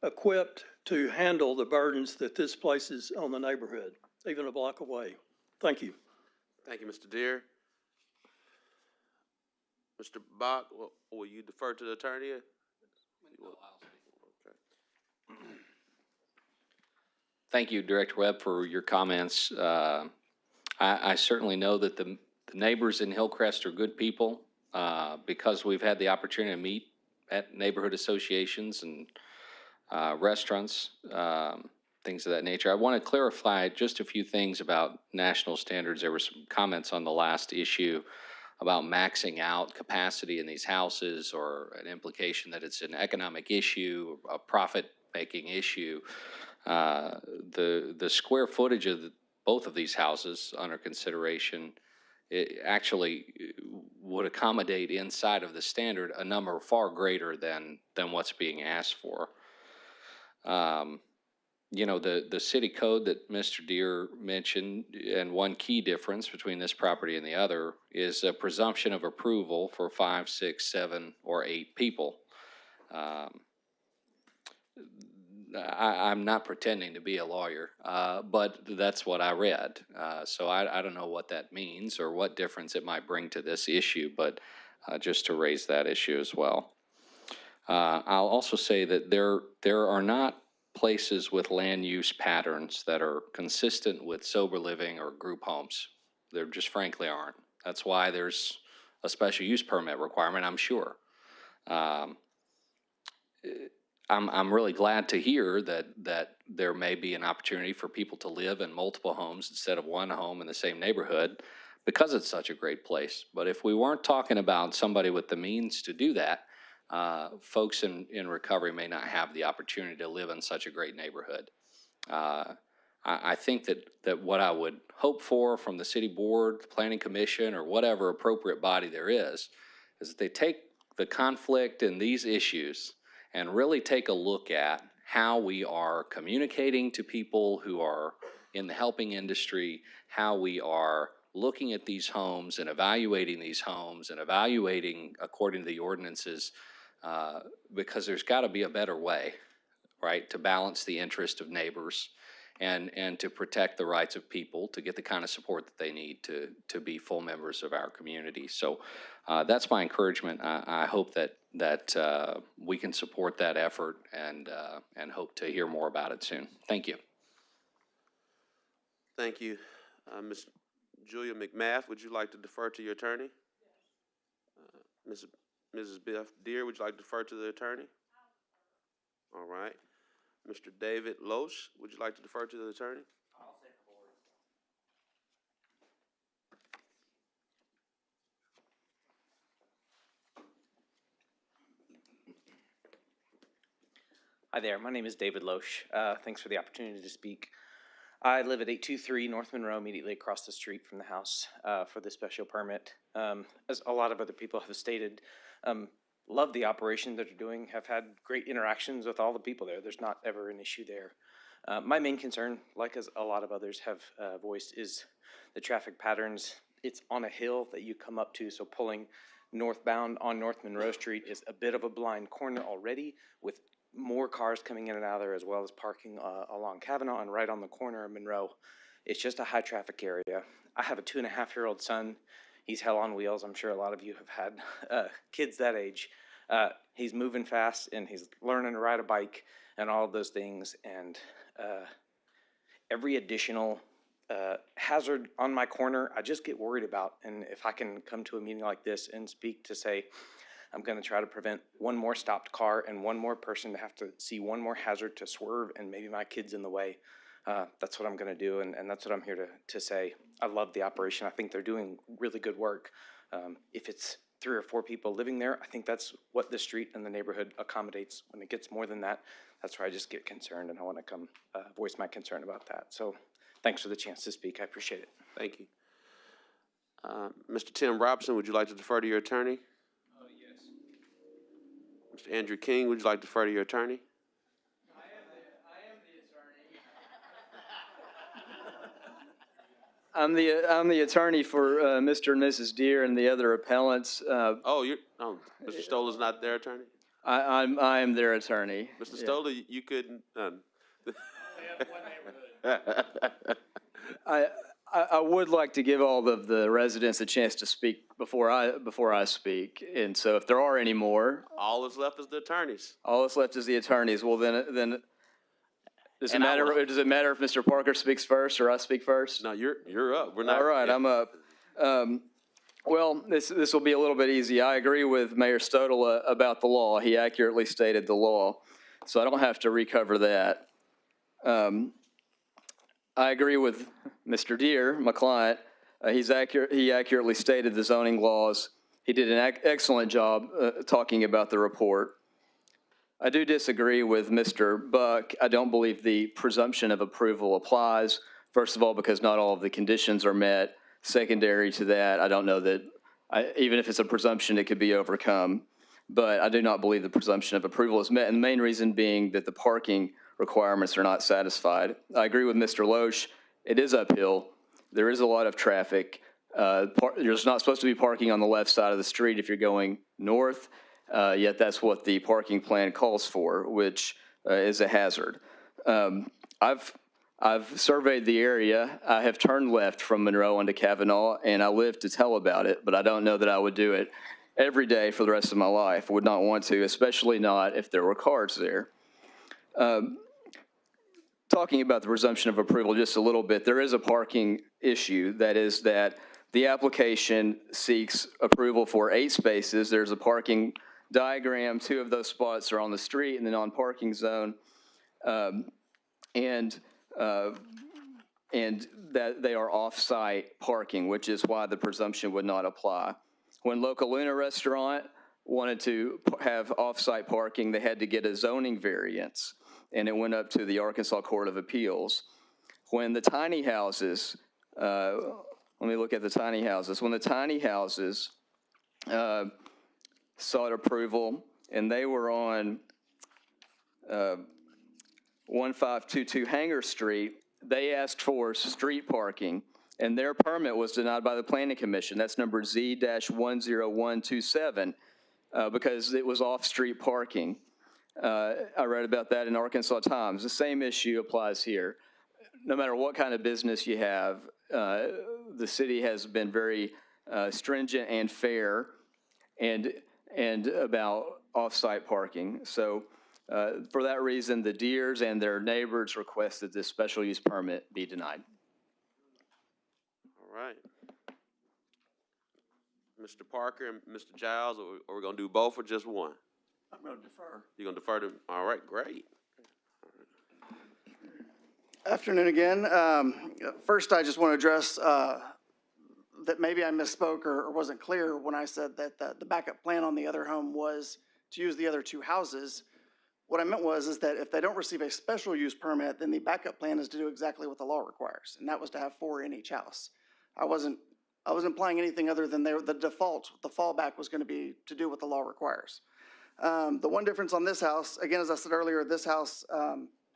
equipped to handle the burdens that this places on the neighborhood, even a block away. Thank you. Thank you, Mr. Deere. Mr. Bach, will you defer to the attorney? Okay. Thank you, Director Webb, for your comments. I certainly know that the neighbors in Hillcrest are good people because we've had the opportunity to meet at neighborhood associations and restaurants, things of that nature. I want to clarify just a few things about national standards. There were some comments on the last issue about maxing out capacity in these houses, or an implication that it's an economic issue, a profit-making issue. The square footage of both of these houses under consideration, it actually would accommodate inside of the standard a number far greater than what's being asked for. You know, the city code that Mr. Deere mentioned, and one key difference between this property and the other is a presumption of approval for 5, 6, 7, or 8 people. I'm not pretending to be a lawyer, but that's what I read. So I don't know what that means or what difference it might bring to this issue, but just to raise that issue as well. I'll also say that there are not places with land use patterns that are consistent with sober living or group homes. There just frankly aren't. That's why there's a special use permit requirement, I'm sure. I'm really glad to hear that there may be an opportunity for people to live in multiple homes instead of one home in the same neighborhood, because it's such a great place. But if we weren't talking about somebody with the means to do that, folks in recovery may not have the opportunity to live in such a great neighborhood. I think that what I would hope for from the city board, the planning commission, or whatever appropriate body there is that they take the conflict in these issues and really take a look at how we are communicating to people who are in the helping industry, how we are looking at these homes and evaluating these homes and evaluating according to the ordinances, because there's got to be a better way, right, to balance the interest of neighbors and to protect the rights of people to get the kind of support that they need to be full members of our community. So that's my encouragement. I hope that we can support that effort and hope to hear more about it soon. Thank you. Thank you. Ms. Julia McMath, would you like to defer to your attorney? Mrs. Beth Deere, would you like to defer to the attorney? All right. Mr. David Loesch, would you like to defer to the attorney? I'll take the board. Hi there, my name is David Loesch. Thanks for the opportunity to speak. I live at 823 North Monroe, immediately across the street from the house for the special permit. As a lot of other people have stated, love the operation that they're doing, have had great interactions with all the people there. There's not ever an issue there. My main concern, like as a lot of others have voiced, is the traffic patterns. It's on a hill that you come up to, so pulling northbound on North Monroe Street is a bit of a blind corner already, with more cars coming in and out of there, as well as parking along Kavanaugh and right on the corner of Monroe. It's just a high traffic area. I have a 2.5-year-old son. He's hell on wheels. I'm sure a lot of you have had kids that age. He's moving fast and he's learning to ride a bike and all of those things. And every additional hazard on my corner, I just get worried about. And if I can come to a meeting like this and speak to say, I'm going to try to prevent one more stopped car and one more person to have to see one more hazard to swerve and maybe my kid's in the way. That's what I'm going to do, and that's what I'm here to say. I love the operation. I think they're doing really good work. If it's 3 or 4 people living there, I think that's what the street and the neighborhood accommodates. When it gets more than that, that's where I just get concerned, and I want to come voice my concern about that. So thanks for the chance to speak. I appreciate it. Thank you. Mr. Tim Robinson, would you like to defer to your attorney? Yes. Mr. Andrew King, would you like to defer to your attorney? I'm the attorney for Mr. and Mrs. Deere and the other appellants. Mr. Stoller's not their attorney? I am their attorney. Mr. Stoller, you couldn't. I would like to give all of the residents a chance to speak before I speak, and so if there are any more, all that's left is the attorneys. All that's left is the attorneys. Well, then. Does it matter if Mr. Parker speaks first or I speak first? No, you're up. We're not. All right, I'm up. Well, this will be a little bit easy. I agree with Mayor Stodola about the law. He accurately stated the law, so I don't have to recover that. I agree with Mr. Deere, my client. He accurately stated the zoning laws. He did an excellent job talking about the report. I do disagree with Mr. Buck. I don't believe the presumption of approval applies. First of all, because not all of the conditions are met. Secondary to that, I don't know that, even if it's a presumption, it could be overcome. But I do not believe the presumption of approval is met, and the main reason being that the parking requirements are not satisfied. I agree with Mr. Loesch. It is uphill. There is a lot of traffic. There's not supposed to be parking on the left side of the street if you're going north. Yet that's what the parking plan calls for, which is a hazard. I've surveyed the area. I have turned left from Monroe onto Kavanaugh, and I live to tell about it, but I don't know that I would do it every day for the rest of my life. Would not want to, especially not if there were cars there. Talking about the presumption of approval just a little bit, there is a parking issue. That is that the application seeks approval for 8 spaces. There's a parking diagram. 2 of those spots are on the street in the non-parking zone, and that they are off-site parking, which is why the presumption would not apply. When Local Luna Restaurant wanted to have off-site parking, they had to get a zoning variance, and it went up to the Arkansas Court of Appeals. When the tiny houses, let me look at the tiny houses. When the tiny houses sought approval, and they were on 1522 Hanger Street, they asked for street parking, and their permit was denied by the Planning Commission. That's number Z-10127, because it was off-street parking. I read about that in Arkansas Times. The same issue applies here. No matter what kind of business you have, the city has been very stringent and fair and about off-site parking. So for that reason, the Deers and their neighbors request that this special use permit be denied. All right. Mr. Parker and Mr. Giles, are we going to do both or just one? I'm going to defer. You're going to defer to, all right, great. Afternoon again. First, I just want to address that maybe I misspoke or wasn't clear when I said that the backup plan on the other home was to use the other 2 houses. What I meant is that if they don't receive a special use permit, then the backup plan is to do exactly what the law requires, and that was to have 4 in each house. I wasn't implying anything other than the default, the fallback was going to be to do what the law requires. The one difference on this house, again, as I said earlier, this house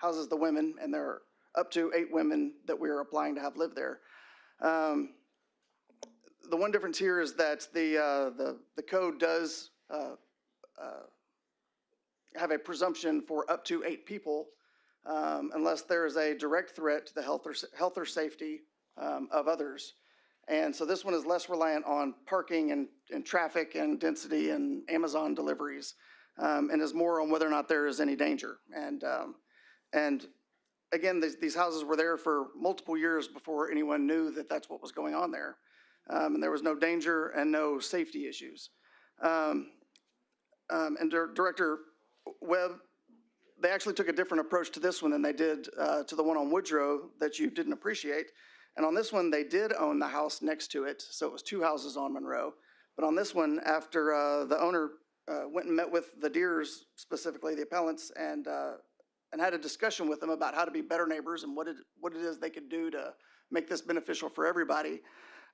houses the women, and there are up to 8 women that we are applying to have live there. The one difference here is that the code does have a presumption for up to 8 people unless there is a direct threat to the health or safety of others. And so this one is less reliant on parking and traffic and density and Amazon deliveries, and is more on whether or not there is any danger. And again, these houses were there for multiple years before anyone knew that that's what was going on there. And there was no danger and no safety issues. And Director Webb, they actually took a different approach to this one than they did to the one on Woodrow that you didn't appreciate. And on this one, they did own the house next to it, so it was 2 houses on Monroe. But on this one, after the owner went and met with the Deers, specifically the appellants, and had a discussion with them about how to be better neighbors and what it is they could do to make this beneficial for everybody,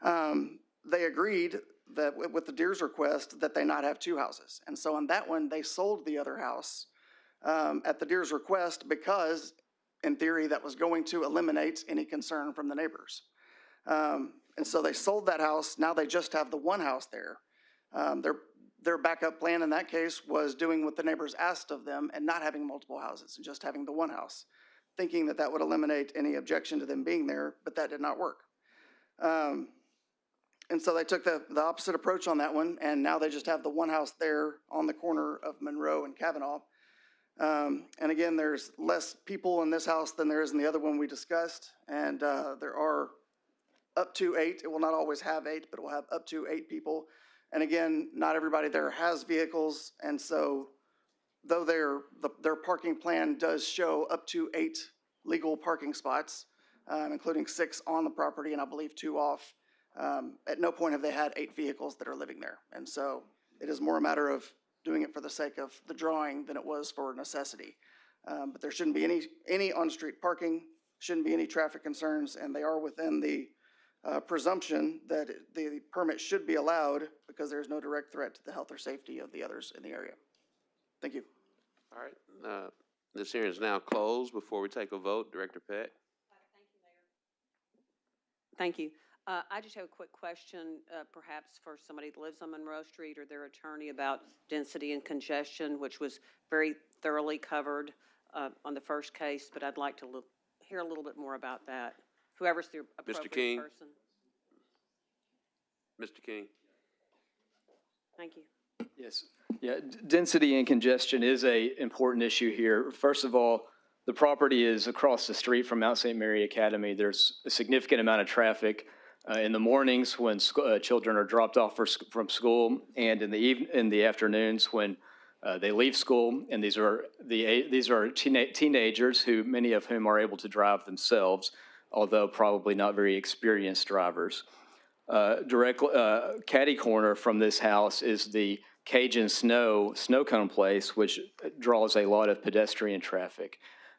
they agreed that with the Deers' request that they not have 2 houses. And so on that one, they sold the other house at the Deers' request because, in theory, that was going to eliminate any concern from the neighbors. And so they sold that house. Now they just have the 1 house there. Their backup plan in that case was doing what the neighbors asked of them and not having multiple houses and just having the 1 house, thinking that that would eliminate any objection to them being there, but that did not work. And so they took the opposite approach on that one, and now they just have the 1 house there on the corner of Monroe and Kavanaugh. And again, there's less people in this house than there is in the other one we discussed, and there are up to 8. It will not always have 8, but it will have up to 8 people. And again, not everybody there has vehicles, and so though their parking plan does show up to 8 legal parking spots, including 6 on the property and I believe 2 off, at no point have they had 8 vehicles that are living there. And so it is more a matter of doing it for the sake of the drawing than it was for necessity. But there shouldn't be any on-street parking, shouldn't be any traffic concerns, and they are within the presumption that the permit should be allowed because there's no direct threat to the health or safety of the others in the area. Thank you. All right. This hearing is now closed. Before we take a vote, Director Peck. Thank you. I just have a quick question, perhaps for somebody that lives on Monroe Street or their attorney about density and congestion, which was very thoroughly covered on the first case, but I'd like to hear a little bit more about that. Whoever's the appropriate Mr. King. person. Mr. King. Thank you. Yes. Yeah, density and congestion is an important issue here. First of all, the property is across the street from Mount St. Mary Academy. There's a significant amount of traffic in the mornings when children are dropped off from school, and in the afternoons when they leave school. And these are teenagers who many of whom are able to drive themselves, although probably not very experienced drivers. Caddy corner from this house is the Cajun snow cone place, which draws a lot of pedestrian traffic.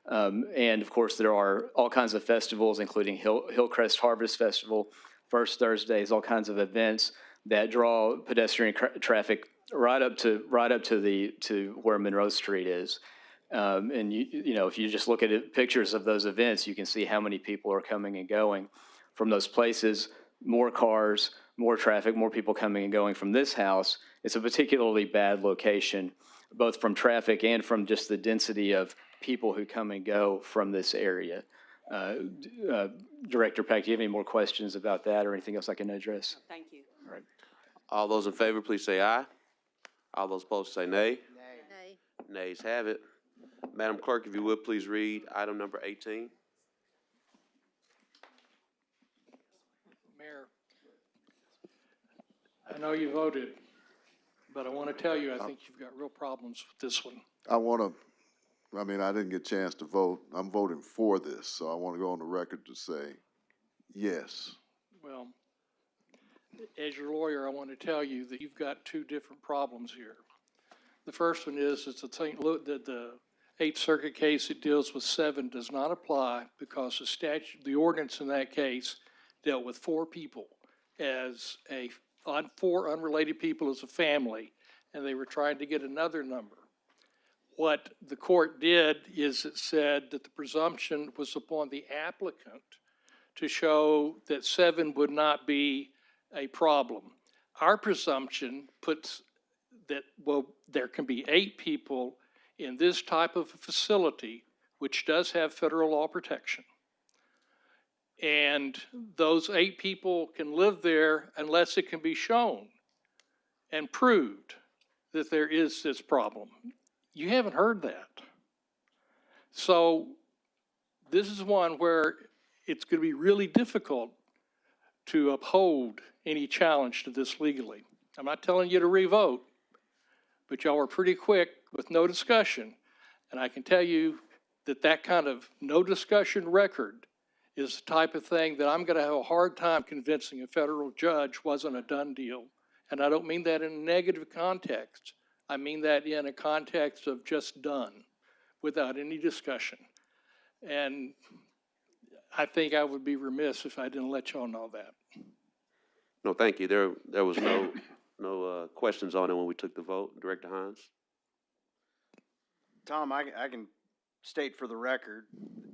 And of course, there are all kinds of festivals, including Hillcrest Harvest Festival, First Thursdays, all kinds of events that draw pedestrian traffic right up to where Monroe Street is. And you know, if you just look at pictures of those events, you can see how many people are coming and going from those places. More cars, more traffic, more people coming and going from this house. It's a particularly bad location, both from traffic and from just the density of people who come and go from this area. Director Peck, do you have any more questions about that or anything else I can address? Thank you. All right. All those in favor, please say aye. All those opposed say nay. Nay. Nays have it. Madam Clerk, if you would, please read item number 18. Mayor, I know you voted, but I want to tell you, I think you've got real problems with this one. I didn't get a chance to vote. I'm voting for this, so I want to go on the record to say yes. Well, as your lawyer, I want to tell you that you've got 2 different problems here. The first one is the 8th Circuit case that deals with 7 does not apply because the ordinance in that case dealt with 4 people as 4 unrelated people as a family, and they were trying to get another number. what the court did is it said that the presumption was upon the applicant to show that 7 would not be a problem. Our presumption puts that, well, there can be 8 people in this type of a facility, which does have federal law protection. And those 8 people can live there unless it can be shown and proved that there is this problem. You haven't heard that. So this is one where it's going to be really difficult to uphold any challenge to this legally. I'm not telling you to revote, but y'all were pretty quick with no discussion. And I can tell you that that kind of no discussion record is the type of thing that I'm going to have a hard time convincing a federal judge wasn't a done deal. And I don't mean that in a negative context. I mean that in a context of just done without any discussion. And I think I would be remiss if I didn't let y'all know that. No, thank you. There was no questions on it when we took the vote. Director Hines? Tom, I can state for the record,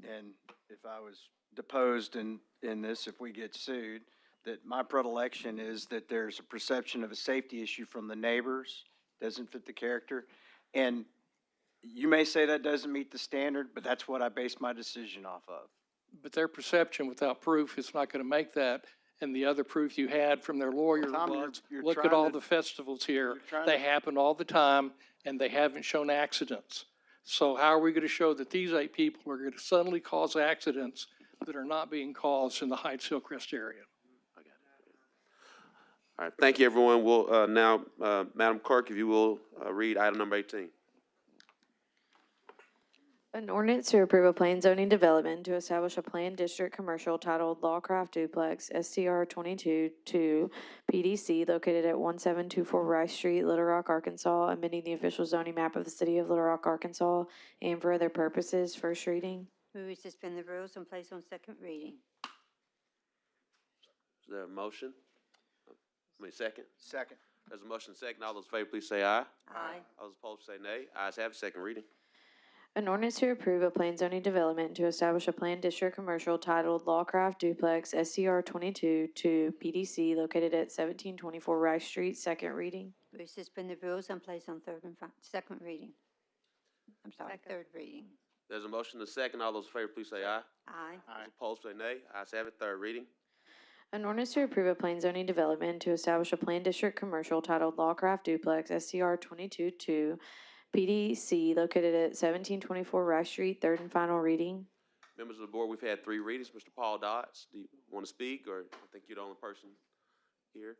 and if I was deposed in this, if we get sued, that my predilection is that there's a perception of a safety issue from the neighbors, doesn't fit the character. And you may say that doesn't meet the standard, but that's what I base my decision off of. But their perception without proof is not going to make that. And the other proof you had from their lawyer Tom, was, you're look at trying all to- the festivals here. trying They to- happen all the time, and they haven't shown accidents. So how are we going to show that these 8 people are going to suddenly cause accidents that are not being caused in the Heights Hillcrest area? All right, thank you, everyone. We'll now, Madam Clerk, if you will read item number 18. An ordinance to approve a plan zoning development to establish a planned district commercial titled Lawcraft Duplex, STR 22-2 PDC, located at 1724 Rice Street, Little Rock, Arkansas, amending the official zoning map of the city of Little Rock, Arkansas, and for other purposes. First reading. Move we suspend the rules and place on second reading. Is there a motion? Second? Second. There's a motion second. All those in favor, please say aye. Aye. All those opposed, say nay. Ayes have it. Second reading. An ordinance to approve a planned zoning development to establish a planned district commercial titled Lawcraft Duplex, SCR 22-2 PDC, located at 1724 Rice Street. Second reading. We suspend the rules and place on second reading. I'm sorry, third reading. There's a motion to second. All those in favor, please say aye. Aye. Those opposed, say nay. Ayes have it. Third reading. An ordinance to approve a planned zoning development to establish a planned district commercial titled Lawcraft Duplex, SCR 22-2 PDC, located at 1724 Rice Street. Third and final reading. Members of the board, we've had 3 readings. Mr. Paul Dodds, do you want to speak, or I think you're the only person here?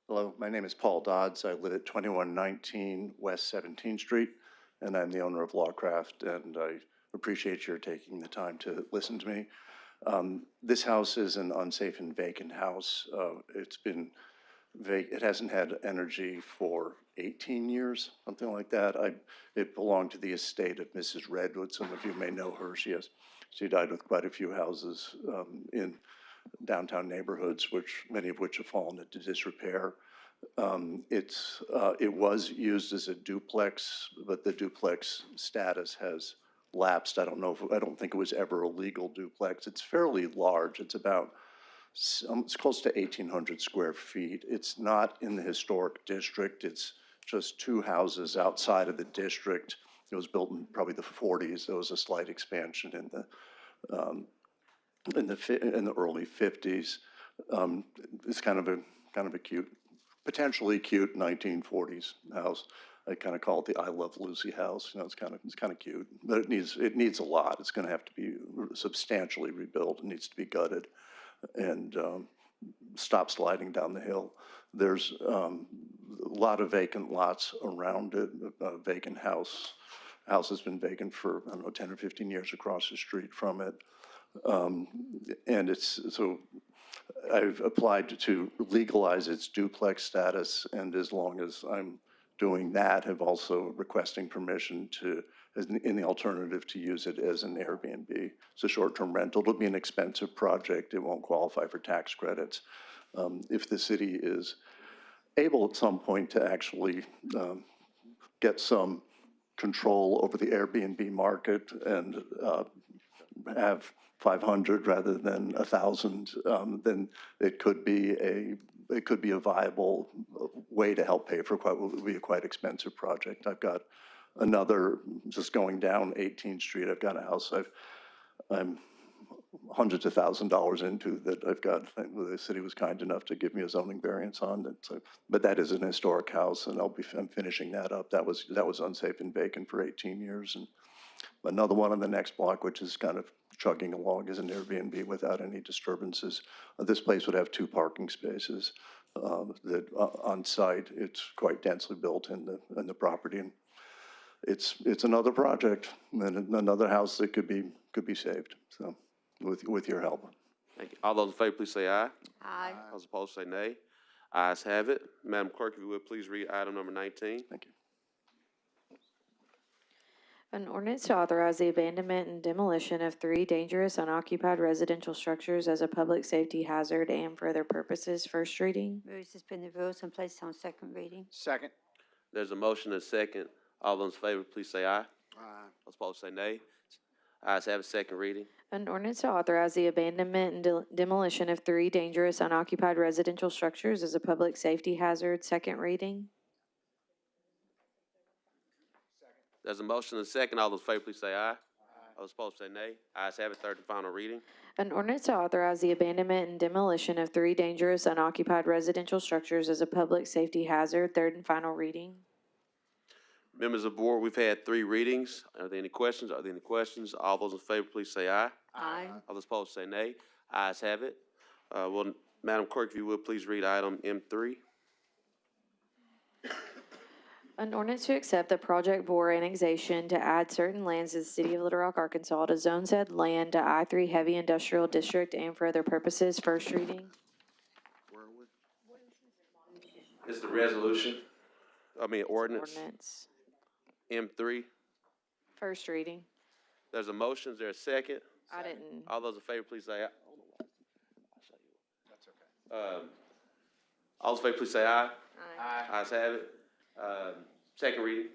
Hello, my name is Paul Dodds. I live at 2119 West 17th Street, and I'm the owner of Lawcraft, and I appreciate your taking the time to listen to me. This house is an unsafe and vacant house. It's been it hasn't had energy for 18 years, something like that. It belonged to the estate of Mrs. Redwood. Some of you may know her. She died with quite a few houses in downtown neighborhoods, many of which have fallen into disrepair. It was used as a duplex, but the duplex status has lapsed. I don't think it was ever a legal duplex. It's fairly large. It's close to 1,800 square feet. It's not in the historic district. It's just 2 houses outside of the district. It was built in probably the 40s. There was a slight expansion in the early 50s. It's kind of a cute, potentially cute 1940s house. I kind of call it the I Love Lucy house. You know, it's kind of cute, but it needs a lot. It's going to have to be substantially rebuilt. It needs to be gutted and stop sliding down the hill. There's a lot of vacant lots around it. A vacant house has been vacant for, I don't know, 10 or 15 years across the street from it. And so I've applied to legalize its duplex status, and as long as I'm doing that, have also requesting permission in the alternative to use it as an Airbnb. It's a short-term rental. It'll be an expensive project. It won't qualify for tax credits. If the city is able at some point to actually get some control over the Airbnb market and have 500 rather than 1,000, then it could be a viable way to help pay for what would be a quite expensive project. I've got another, just going down 18th Street, I've got a house I'm hundreds of $1,000s into that I've got, the city was kind enough to give me a zoning variance on it. So, but that is an historic house, and I'm finishing that up. That was unsafe and vacant for 18 years. And another one on the next block, which is kind of chugging along, is an Airbnb without any disturbances. This place would have 2 parking spaces that on site. It's quite densely built in the property, and it's another project and another house that could be saved. So, with your help. Thank you. All those in favor, please say aye. Aye. Those opposed, say nay. Ayes have it. Madam Clerk, if you would, please read item number 19. Thank you. An ordinance to authorize the abandonment and demolition of 3 dangerous unoccupied residential structures as a public safety hazard and for other purposes. First reading. Move to suspend the rules and place on second reading. Second. There's a motion and a second. All those in favor, please say aye. Aye. Those opposed, say nay. Ayes have it. Second reading. An ordinance to authorize the abandonment and demolition of 3 dangerous unoccupied residential structures as a public safety hazard. Second reading. There's a motion and a second. All those in favor, please say aye. Aye. Those opposed, say nay. Ayes have it. Third and final reading. An ordinance to authorize the abandonment and demolition of 3 dangerous unoccupied residential structures as a public safety hazard. Third and final reading. Members of the board, we've had 3 readings. Are there any questions? Are there any questions? All those in favor, please say aye. Aye. All those opposed, say nay. Ayes have it. Well, Madam Clerk, if you would, please read item M3. An ordinance to accept the project board annexation to add certain lands to the city of Little Rock, Arkansas, to zone said land to I-3 Heavy Industrial District and for other purposes. First reading. It's the resolution. Ordinance. Ordinance. M3. First reading. There's a motion. Is there a second? I didn't. All those in favor, please say aye. That's okay. All those in favor, please say aye. Aye. Ayes have it. Second reading.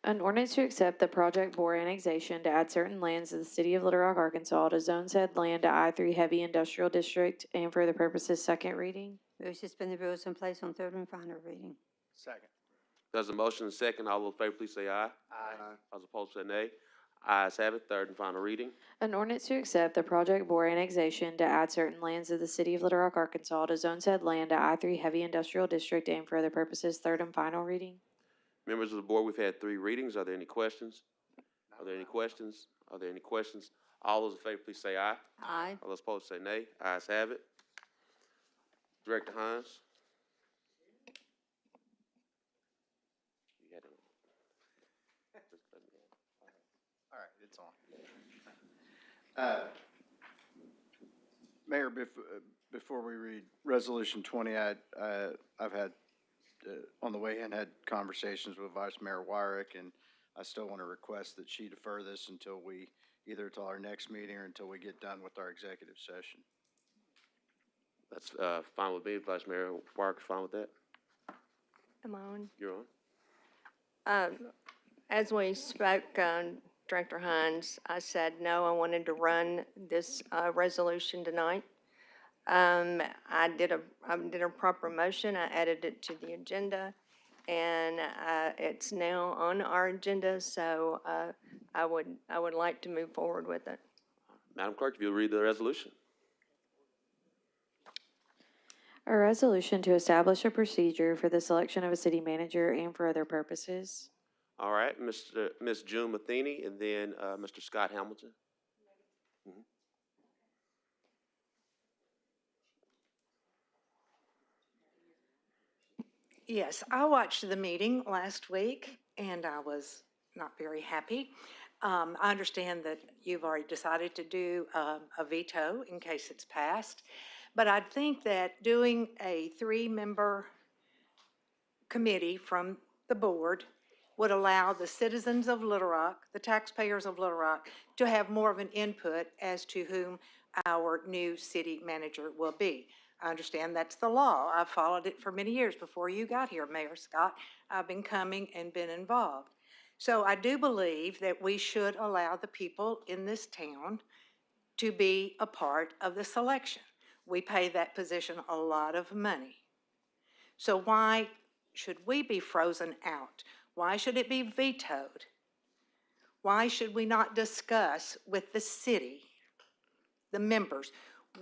An ordinance to accept the project board annexation to add certain lands to the city of Little Rock, Arkansas, to zone said land to I-3 Heavy Industrial District and for other purposes. Second reading. Move to suspend the rules and place on third and final reading. Second. There's a motion and a second. All those in favor, please say aye. Aye. Those opposed, say nay. Ayes have it. Third and final reading. An ordinance to accept the project board annexation to add certain lands of the city of Little Rock, Arkansas, to zone said land to I-3 Heavy Industrial District and for other purposes. Third and final reading. Members of the board, we've had 3 readings. Are there any questions? Are there any questions? Are there any questions? All those in favor, please say aye. Aye. All those opposed, say nay. Ayes have it. Director Hines. You had it. All right, it's on. Mayor, before we read Resolution 20, I've had, on the way in, had conversations with Vice Mayor Wyrick, and I still want to request that she defer this until either till our next meeting or until we get done with our executive session. That's fine with me. Vice Mayor Wyrick is fine with that. Am I on? You're on. As we spoke, Director Hines, I said no, I wanted to run this resolution tonight. I did a proper motion. I added it to the agenda, and it's now on our agenda. So I would like to move forward with it. Madam Clerk, if you'll read the resolution. A resolution to establish a procedure for the selection of a city manager and for other purposes. All right, Ms. June Matheny, and then Mr. Scott Hamilton. Mm-hmm. Yes, I watched the meeting last week, and I was not very happy. I understand that you've already decided to do a veto in case it's passed, but I think that doing a 3-member committee from the board would allow the citizens of Little Rock, the taxpayers of Little Rock, to have more of an input as to whom our new city manager will be. I understand that's the law. I've followed it for many years before you got here, Mayor Scott. I've been coming and been involved. So I do believe that we should allow the people in this town to be a part of the selection. We pay that position a lot of money. So why should we be frozen out? Why should it be vetoed? Why should we not discuss with the city, the members?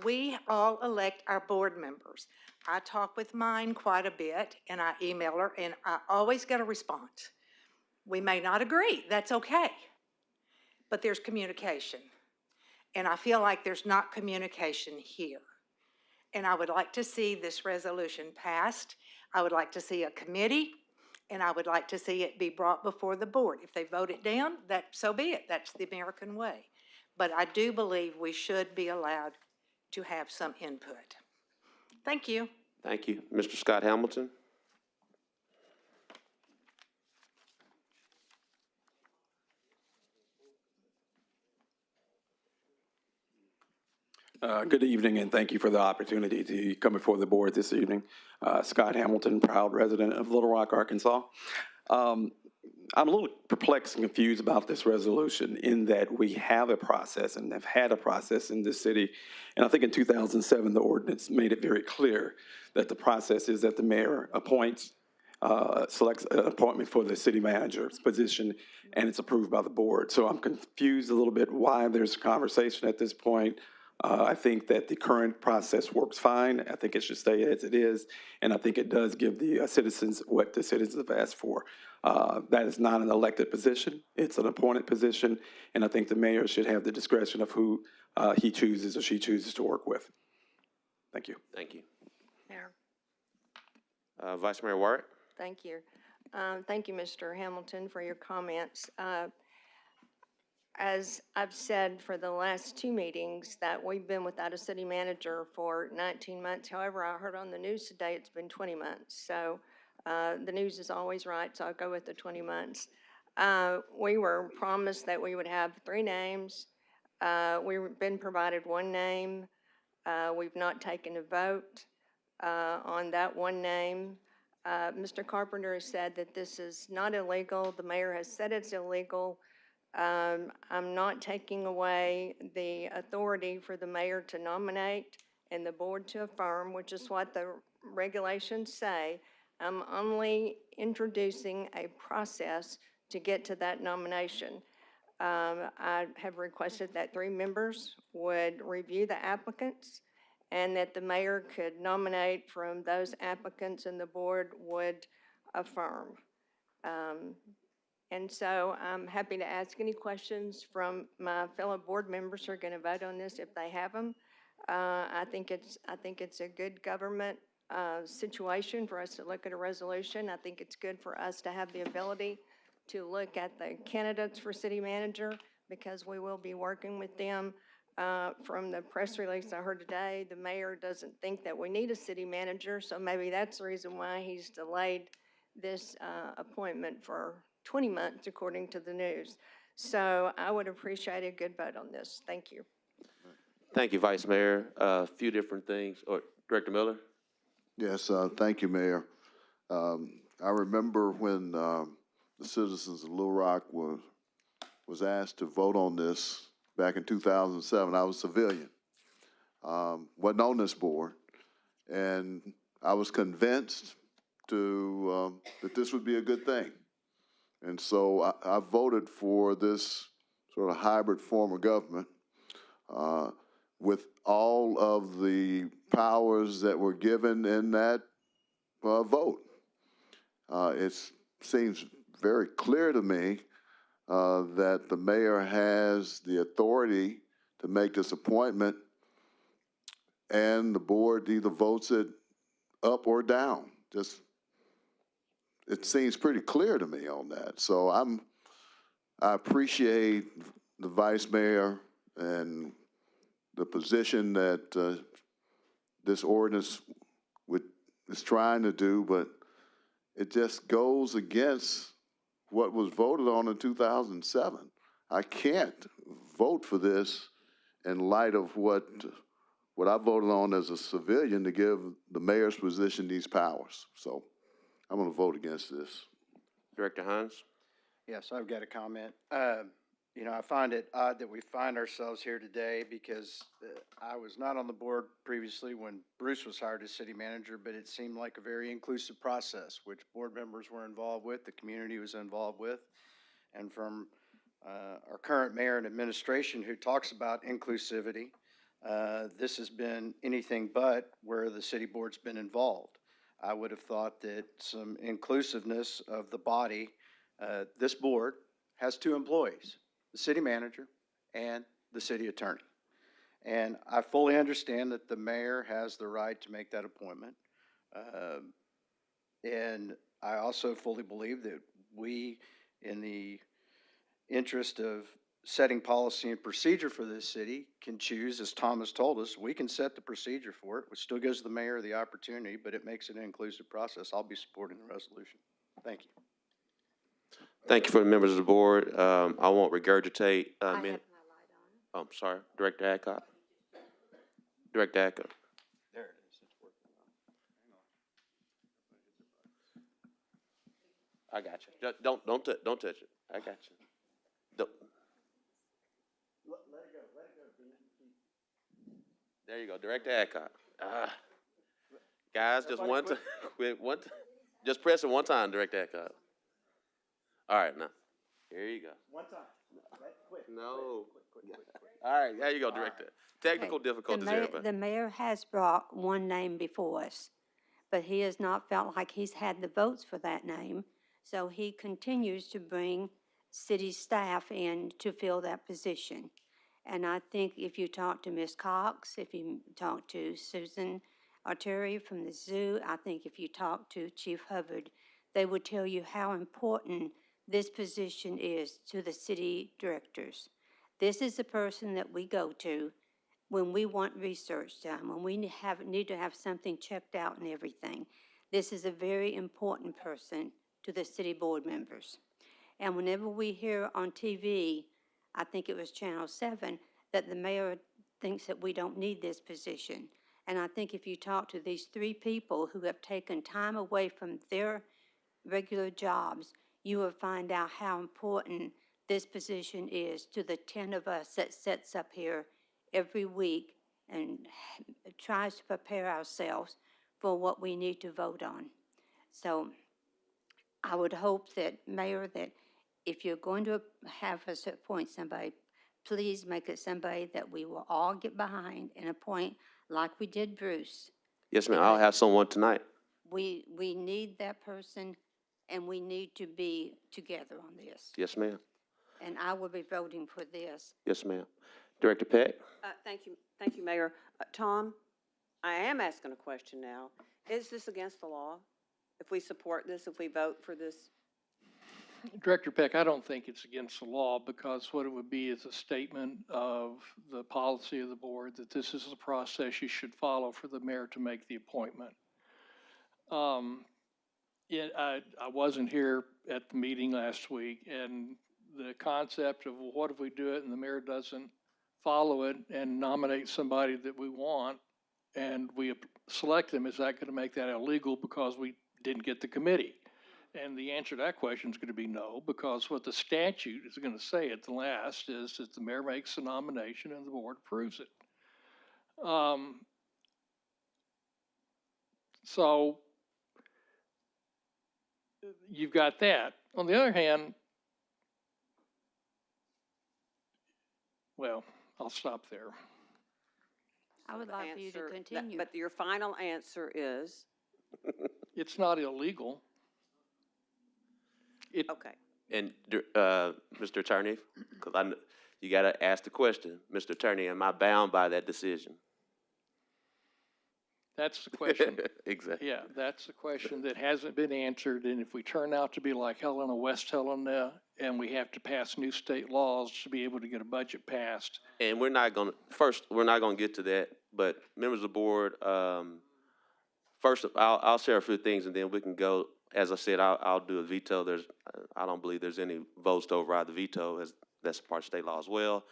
We all elect our board members. I talk with mine quite a bit, and I email her, and I always get a response. We may not agree, that's okay, but there's communication. And I feel like there's not communication here. And I would like to see this resolution passed. I would like to see a committee, and I would like to see it be brought before the board. If they vote it down, so be it. That's the American way. But I do believe we should be allowed to have some input. Thank you. Thank you. Mr. Scott Hamilton? Good evening, and thank you for the opportunity to come before the board this evening. Scott Hamilton, proud resident of Little Rock, Arkansas. I'm a little perplexed and confused about this resolution in that we have a process and have had a process in this city. And I think in 2007, the ordinance made it very clear that the process is that the mayor appoints, selects an appointment for the city manager's position, and it's approved by the board. So I'm confused a little bit why there's a conversation at this point. I think that the current process works fine. I think it should stay as it is, and I think it does give the citizens what the citizens have asked for. That is not an elected position. It's an appointed position, and I think the mayor should have the discretion of who he chooses or she chooses to work with. Thank you. Thank you. Mayor. Vice Mayor Warwick? Thank you. Thank you, Mr. Hamilton, for your comments. As I've said for the last two meetings, that we've been without a city manager for 19 months. However, I heard on the news today it's been 20 months. So the news is always right, so I'll go with the 20 months. We were promised that we would have 3 names. We've been provided 1 name. We've not taken a vote on that 1 name. Mr. Carpenter has said that this is not illegal. The mayor has said it's illegal. I'm not taking away the authority for the mayor to nominate and the board to affirm, which is what the regulations say. I'm only introducing a process to get to that nomination. I have requested that 3 members would review the applicants and that the mayor could nominate from those applicants and the board would affirm. And so I'm happy to ask any questions from my fellow board members who are going to vote on this if they have them. I think it's a good government situation for us to look at a resolution. I think it's good for us to have the ability to look at the candidates for city manager because we will be working with them. From the press release I heard today, the mayor doesn't think that we need a city manager, so maybe that's the reason why he's delayed this appointment for 20 months, according to the news. So I would appreciate a good vote on this. Thank you. Thank you, Vice Mayor. A few different things. Director Miller? Yes, thank you, Mayor. I remember when the citizens of Little Rock was asked to vote on this back in 2007. I was a civilian, wasn't on this board, and I was convinced that this would be a good thing. And so I voted for this sort of hybrid form of government with all of the powers that were given in that vote. It seems very clear to me that the mayor has the authority to make this appointment, and the board either votes it up or down. It seems pretty clear to me on that. So I appreciate the vice mayor and the position that this ordinance is trying to do, but it just goes against what was voted on in 2007. I can't vote for this in light of what what I voted on as a civilian to give the mayor's position these powers. So I'm gonna vote against this. Director Hines? Yes, I've got a comment. You know, I find it odd that we find ourselves here today because I was not on the board previously when Bruce was hired as city manager, but it seemed like a very inclusive process, which board members were involved with, the community was involved with. And from our current mayor and administration who talks about inclusivity, this has been anything but where the city board's been involved. I would have thought that some inclusiveness of the body, this board has two employees, the city manager and the city attorney. And I fully understand that the mayor has the right to make that appointment. And I also fully believe that we, in the interest of setting policy and procedure for this city, can choose, as Thomas told us, we can set the procedure for it, which still gives the mayor the opportunity, but it makes it an inclusive process. I'll be supporting the resolution. Thank you. Thank you for the members of the board. I won't regurgitate. I have my light on. Oh, I'm sorry, Director Adcock. Director Adcock. There it is. It's working. I got you. Don't touch it. I got you. Don't. Let it go. Let it go. There you go, Director Adcock. Guys, just one time. Just press it one time, Director Adcock. All right, now. Here you go. One time. Quick. No. All right, there you go, Director. Technical difficulties here, but The mayor has brought one name before us, but he has not felt like he's had the votes for that name, so he continues to bring city staff in to fill that position. And I think if you talk to Ms. Cox, if you talk to Susan Arturi from the zoo, I think if you talk to Chief Hubbard, they would tell you how important this position is to the city directors. This is the person that we go to when we want research done, when we need to have something checked out and everything. This is a very important person to the city board members. And whenever we hear on TV, I think it was Channel 7, that the mayor thinks that we don't need this position. And I think if you talk to these three people who have taken time away from their regular jobs, you will find out how important this position is to the 10 of us that sits up here every week and tries to prepare ourselves for what we need to vote on. So I would hope that, Mayor, that if you're going to have us appoint somebody, please make it somebody that we will all get behind and appoint like we did Bruce. yes, ma'am, I'll have someone tonight. We need that person, and we need to be together on this. Yes, ma'am. And I will be voting for this. Yes, ma'am. Director Peck? Thank you, Mayor. Tom, I am asking a question now. Is this against the law? If we support this, if we vote for this? Director Peck, I don't think it's against the law because what it would be is a statement of the policy of the board that this is the process you should follow for the mayor to make the appointment. I wasn't here at the meeting last week, and the concept of, well, what if we do it and the mayor doesn't follow it and nominate somebody that we want and we select them, is that going to make that illegal because we didn't get the committee? And the answer to that question is going to be no, because what the statute is going to say at the last is that the mayor makes the nomination and the board approves it. So you've got that. On the other hand, well, I'll stop there. I would like for you to continue. But your final answer is? It's not illegal. Okay. And, Mr. Attorney, because you got to ask the question, Mr. Attorney, am I bound by that decision? That's the question. Exactly. Yeah, that's the question that hasn't been answered. And if we turn out to be like Helena, West Helena, and we have to pass new state laws to be able to get a budget passed. And we're not going to get to that, but members of the board, first, I'll share a few things and then we can go. As I said, I'll do a veto. I don't believe there's any votes to override the veto, as that's part of state law as well.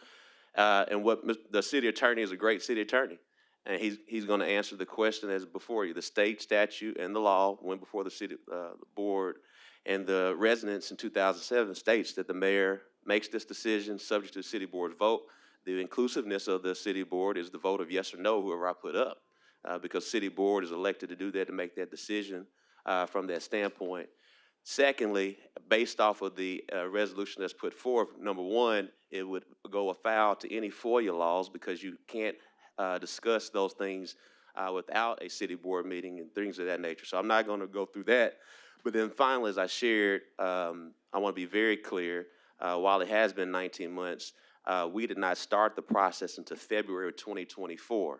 And the city attorney is a great city attorney. and he's going to answer the question as before you. The state statute and the law went before the city board, and the resonance in 2007 states that the mayor makes this decision subject to the city board's vote. The inclusiveness of the city board is the vote of yes or no, whoever I put up, because city board is elected to do that, to make that decision from that standpoint. Secondly, based off of the resolution that's put forth, number one, it would go afoul to any FOIA laws because you can't discuss those things without a city board meeting and things of that nature. So I'm not going to go through that. But then finally, as I shared, I want to be very clear, while it has been 19 months, we did not start the process until February of 2024.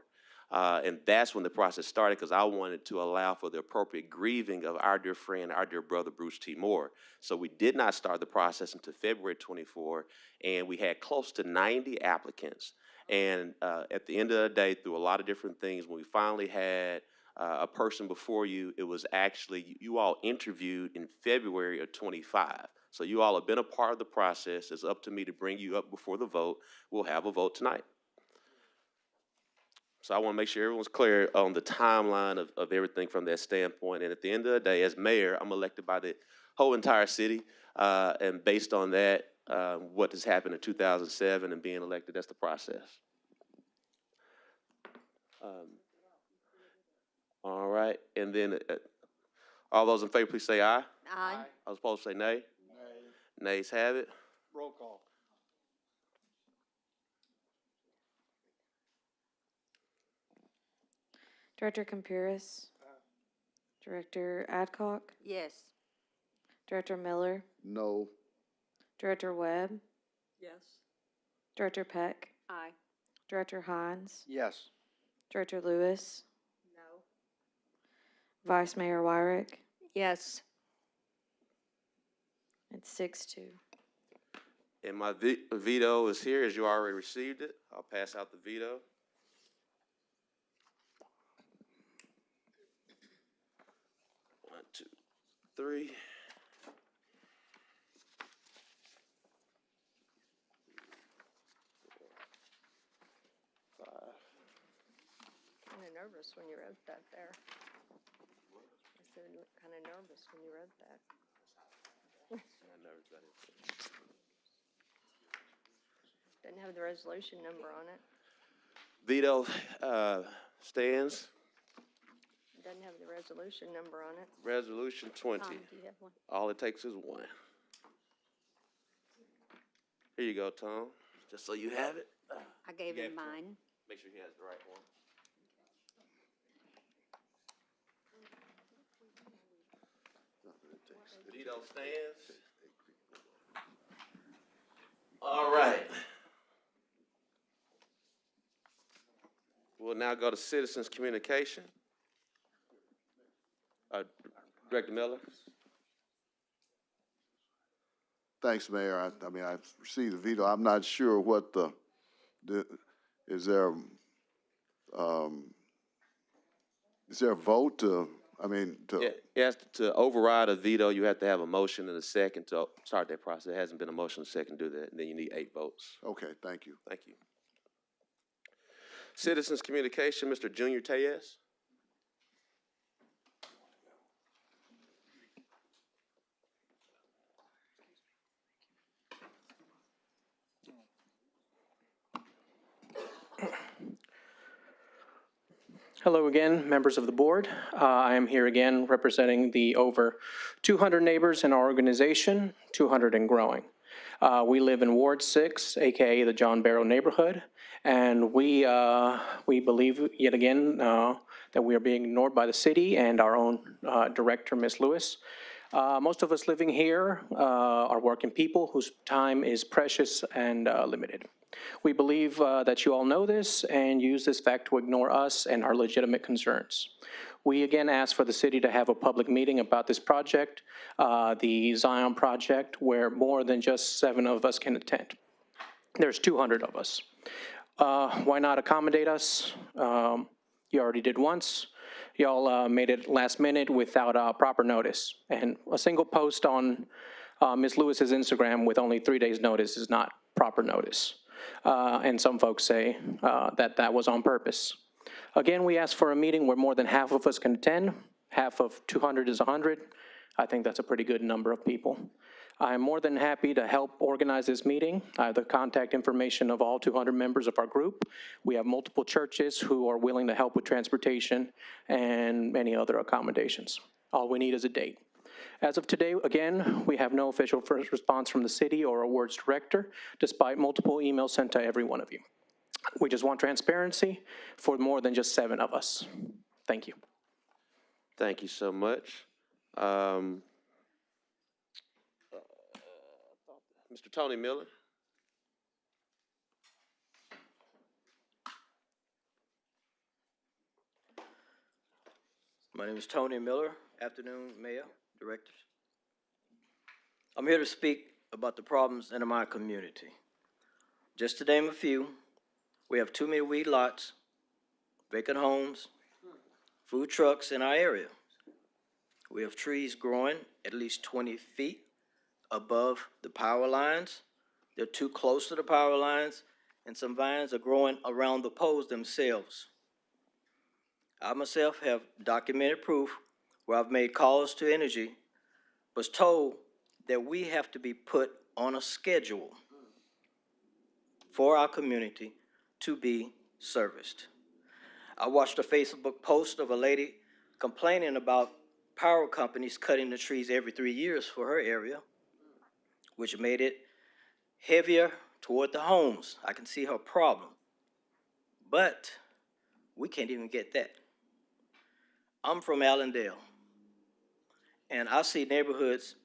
And that's when the process started, because I wanted to allow for the appropriate grieving of our dear friend, our dear brother, Bruce T. Moore. So we did not start the process until February 24, and we had close to 90 applicants. And at the end of the day, through a lot of different things, when we finally had a person before you, it was actually, you all interviewed in February of 25. So you all have been a part of the process. It's up to me to bring you up before the vote. We'll have a vote tonight. So I want to make sure everyone's clear on the timeline of everything from that standpoint. And at the end of the day, as mayor, I'm elected by the whole entire city. And based on that, what has happened in 2007 and being elected, that's the process. All right. And then all those in favor, please say aye. Aye. I was supposed to say nay. Nay. Nays have it. Roll call. Director Campuris. Director Adcock. Yes. Director Miller. No. Director Webb. Yes. Director Peck. Aye. Director Hines. Yes. Director Lewis. No. Vice Mayor Wyrick. Yes. It's 6-2. And my veto is here, as you already received it. I'll pass out the veto. One, two, three. Kind of nervous when you wrote that there. I said, you look kind of nervous when you wrote that. Doesn't have the resolution number on it. Veto stands. Doesn't have the resolution number on it. Resolution 20. Tom, do you have one? All it takes is one. Here you go, Tom. Just so you have it. I gave him mine. Make sure he has the right one. Veto stands. All right. We'll now go to citizens' communication. Director Miller. Thanks, Mayor. I mean, I received the veto. I'm not sure what is there a vote to, I mean, to? Yes, to override a veto, you have to have a motion and a second to start that process. There hasn't been a motion and a second to do that, and then you need 8 votes. Okay, thank you. Thank you. Citizens' communication, Mr. Junior Tellez. Hello again, members of the board. I am here again representing the over 200 neighbors in our organization, 200 and growing. We live in Ward 6, aka the John Barrow neighborhood, and we believe yet again that we are being ignored by the city and our own director, Ms. Lewis. Most of us living here are working people whose time is precious and limited. We believe that you all know this and use this fact to ignore us and our legitimate concerns. We again ask for the city to have a public meeting about this project, the Zion project, where more than just 7 of us can attend. There's 200 of us. Why not accommodate us? You already did once. Y'all made it last minute without proper notice. And a single post on Ms. Lewis's Instagram with only 3 days notice is not proper notice. And some folks say that that was on purpose. Again, we ask for a meeting where more than half of us can attend. Half of 200 is 100. I think that's a pretty good number of people. I'm more than happy to help organize this meeting. I have the contact information of all 200 members of our group. We have multiple churches who are willing to help with transportation and many other accommodations. All we need is a date. As of today, again, we have no official first response from the city or awards director, despite multiple emails sent to every one of you. We just want transparency for more than just 7 of us. Thank you. Thank you so much. Mr. Tony Miller. My name is Tony Miller. Afternoon, Mayor, Directors. I'm here to speak about the problems in my community. Just to name a few, we have too many weed lots, vacant homes, food trucks in our area. We have trees growing at least 20 feet above the power lines. They're too close to the power lines, and some vines are growing around the poles themselves. I myself have documented proof where I've made calls to energy, was told that we have to be put on a schedule for our community to be serviced. I watched a Facebook post of a lady complaining about power companies cutting the trees every 3 years for her area, which made it heavier toward the homes. I can see her problem. But we can't even get that. I'm from Allendale, and I see neighborhoods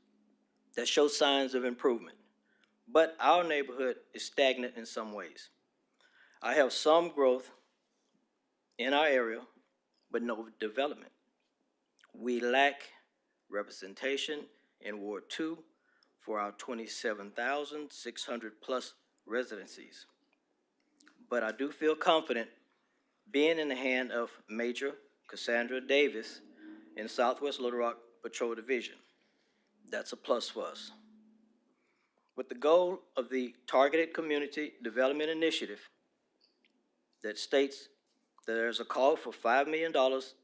that show signs of improvement, but our neighborhood is stagnant in some ways. I have some growth in our area, but no development. We lack representation in Ward 2 for our 27,600 plus residencies. But I do feel confident being in the hand of Major Cassandra Davis in Southwest Little Rock Patrol Division. That's a plus for us. With the goal of the Targeted Community Development Initiative that states that there's a call for $5 million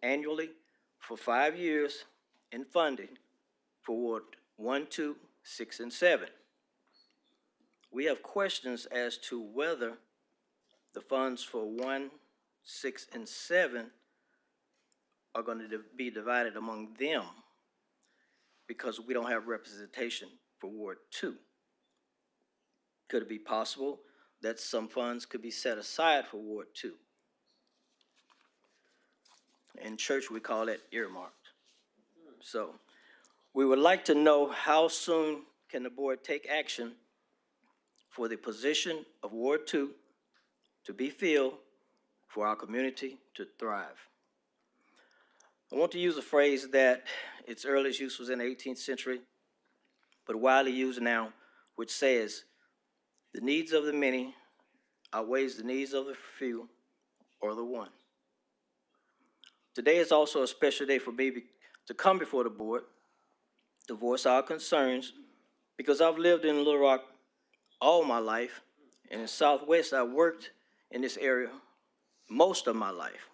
annually for 5 years in funding for Ward 1, 2, 6, and 7. We have questions as to whether the funds for 1, 6, and 7 are going to be divided among them because we don't have representation for Ward 2. Could it be possible that some funds could be set aside for Ward 2? In church, we call it earmarked. So we would like to know how soon can the board take action for the position of Ward 2 to be filled for our community to thrive. I want to use a phrase that its earliest use was in the 18th century, but widely used now, which says, the needs of the many outweighs the needs of the few or the one. Today is also a special day for me to come before the board to voice our concerns because I've lived in Little Rock all my life, and in Southwest I worked in this area most of my life.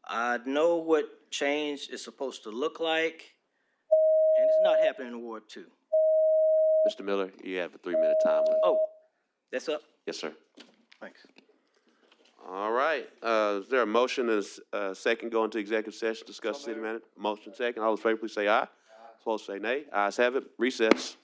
I know what change is supposed to look like, and it's not happening in Ward 2. Mr. Miller, you have a 3-minute time limit. Oh, that's up? Yes, sir. Thanks. All right. Is there a motion and a second go into executive session, discuss city manager? Motion second. All those in favor, please say aye. Opposed, say nay. Ayes have it. Recess.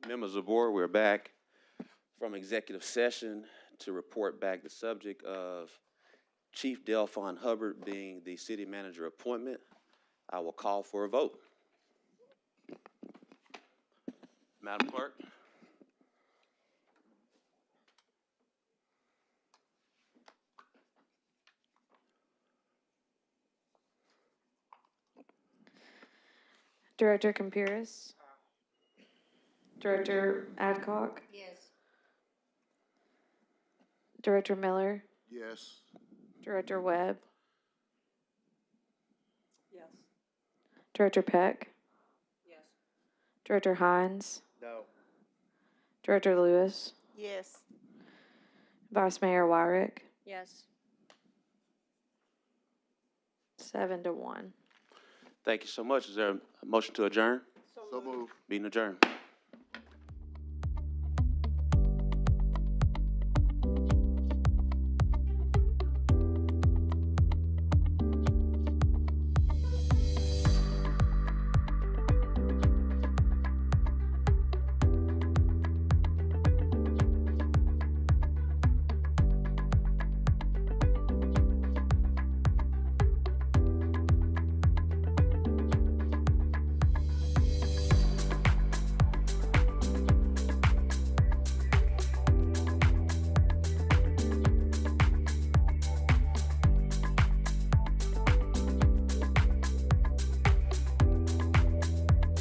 Members of the board, we're back from executive session to report back the subject of Chief Delphon Hubbard being the city manager appointment. I will call for a vote. Madam Clerk? Director Campiris. Director Adcock. Yes. Director Miller. Yes. Director Webb. Yes. Director Peck. Yes. Director Hines. No. Director Lewis. Yes. Vice Mayor Wyrick. Yes. 7-1. Thank you so much. Is there a motion to adjourn? So moved. Meeting adjourned.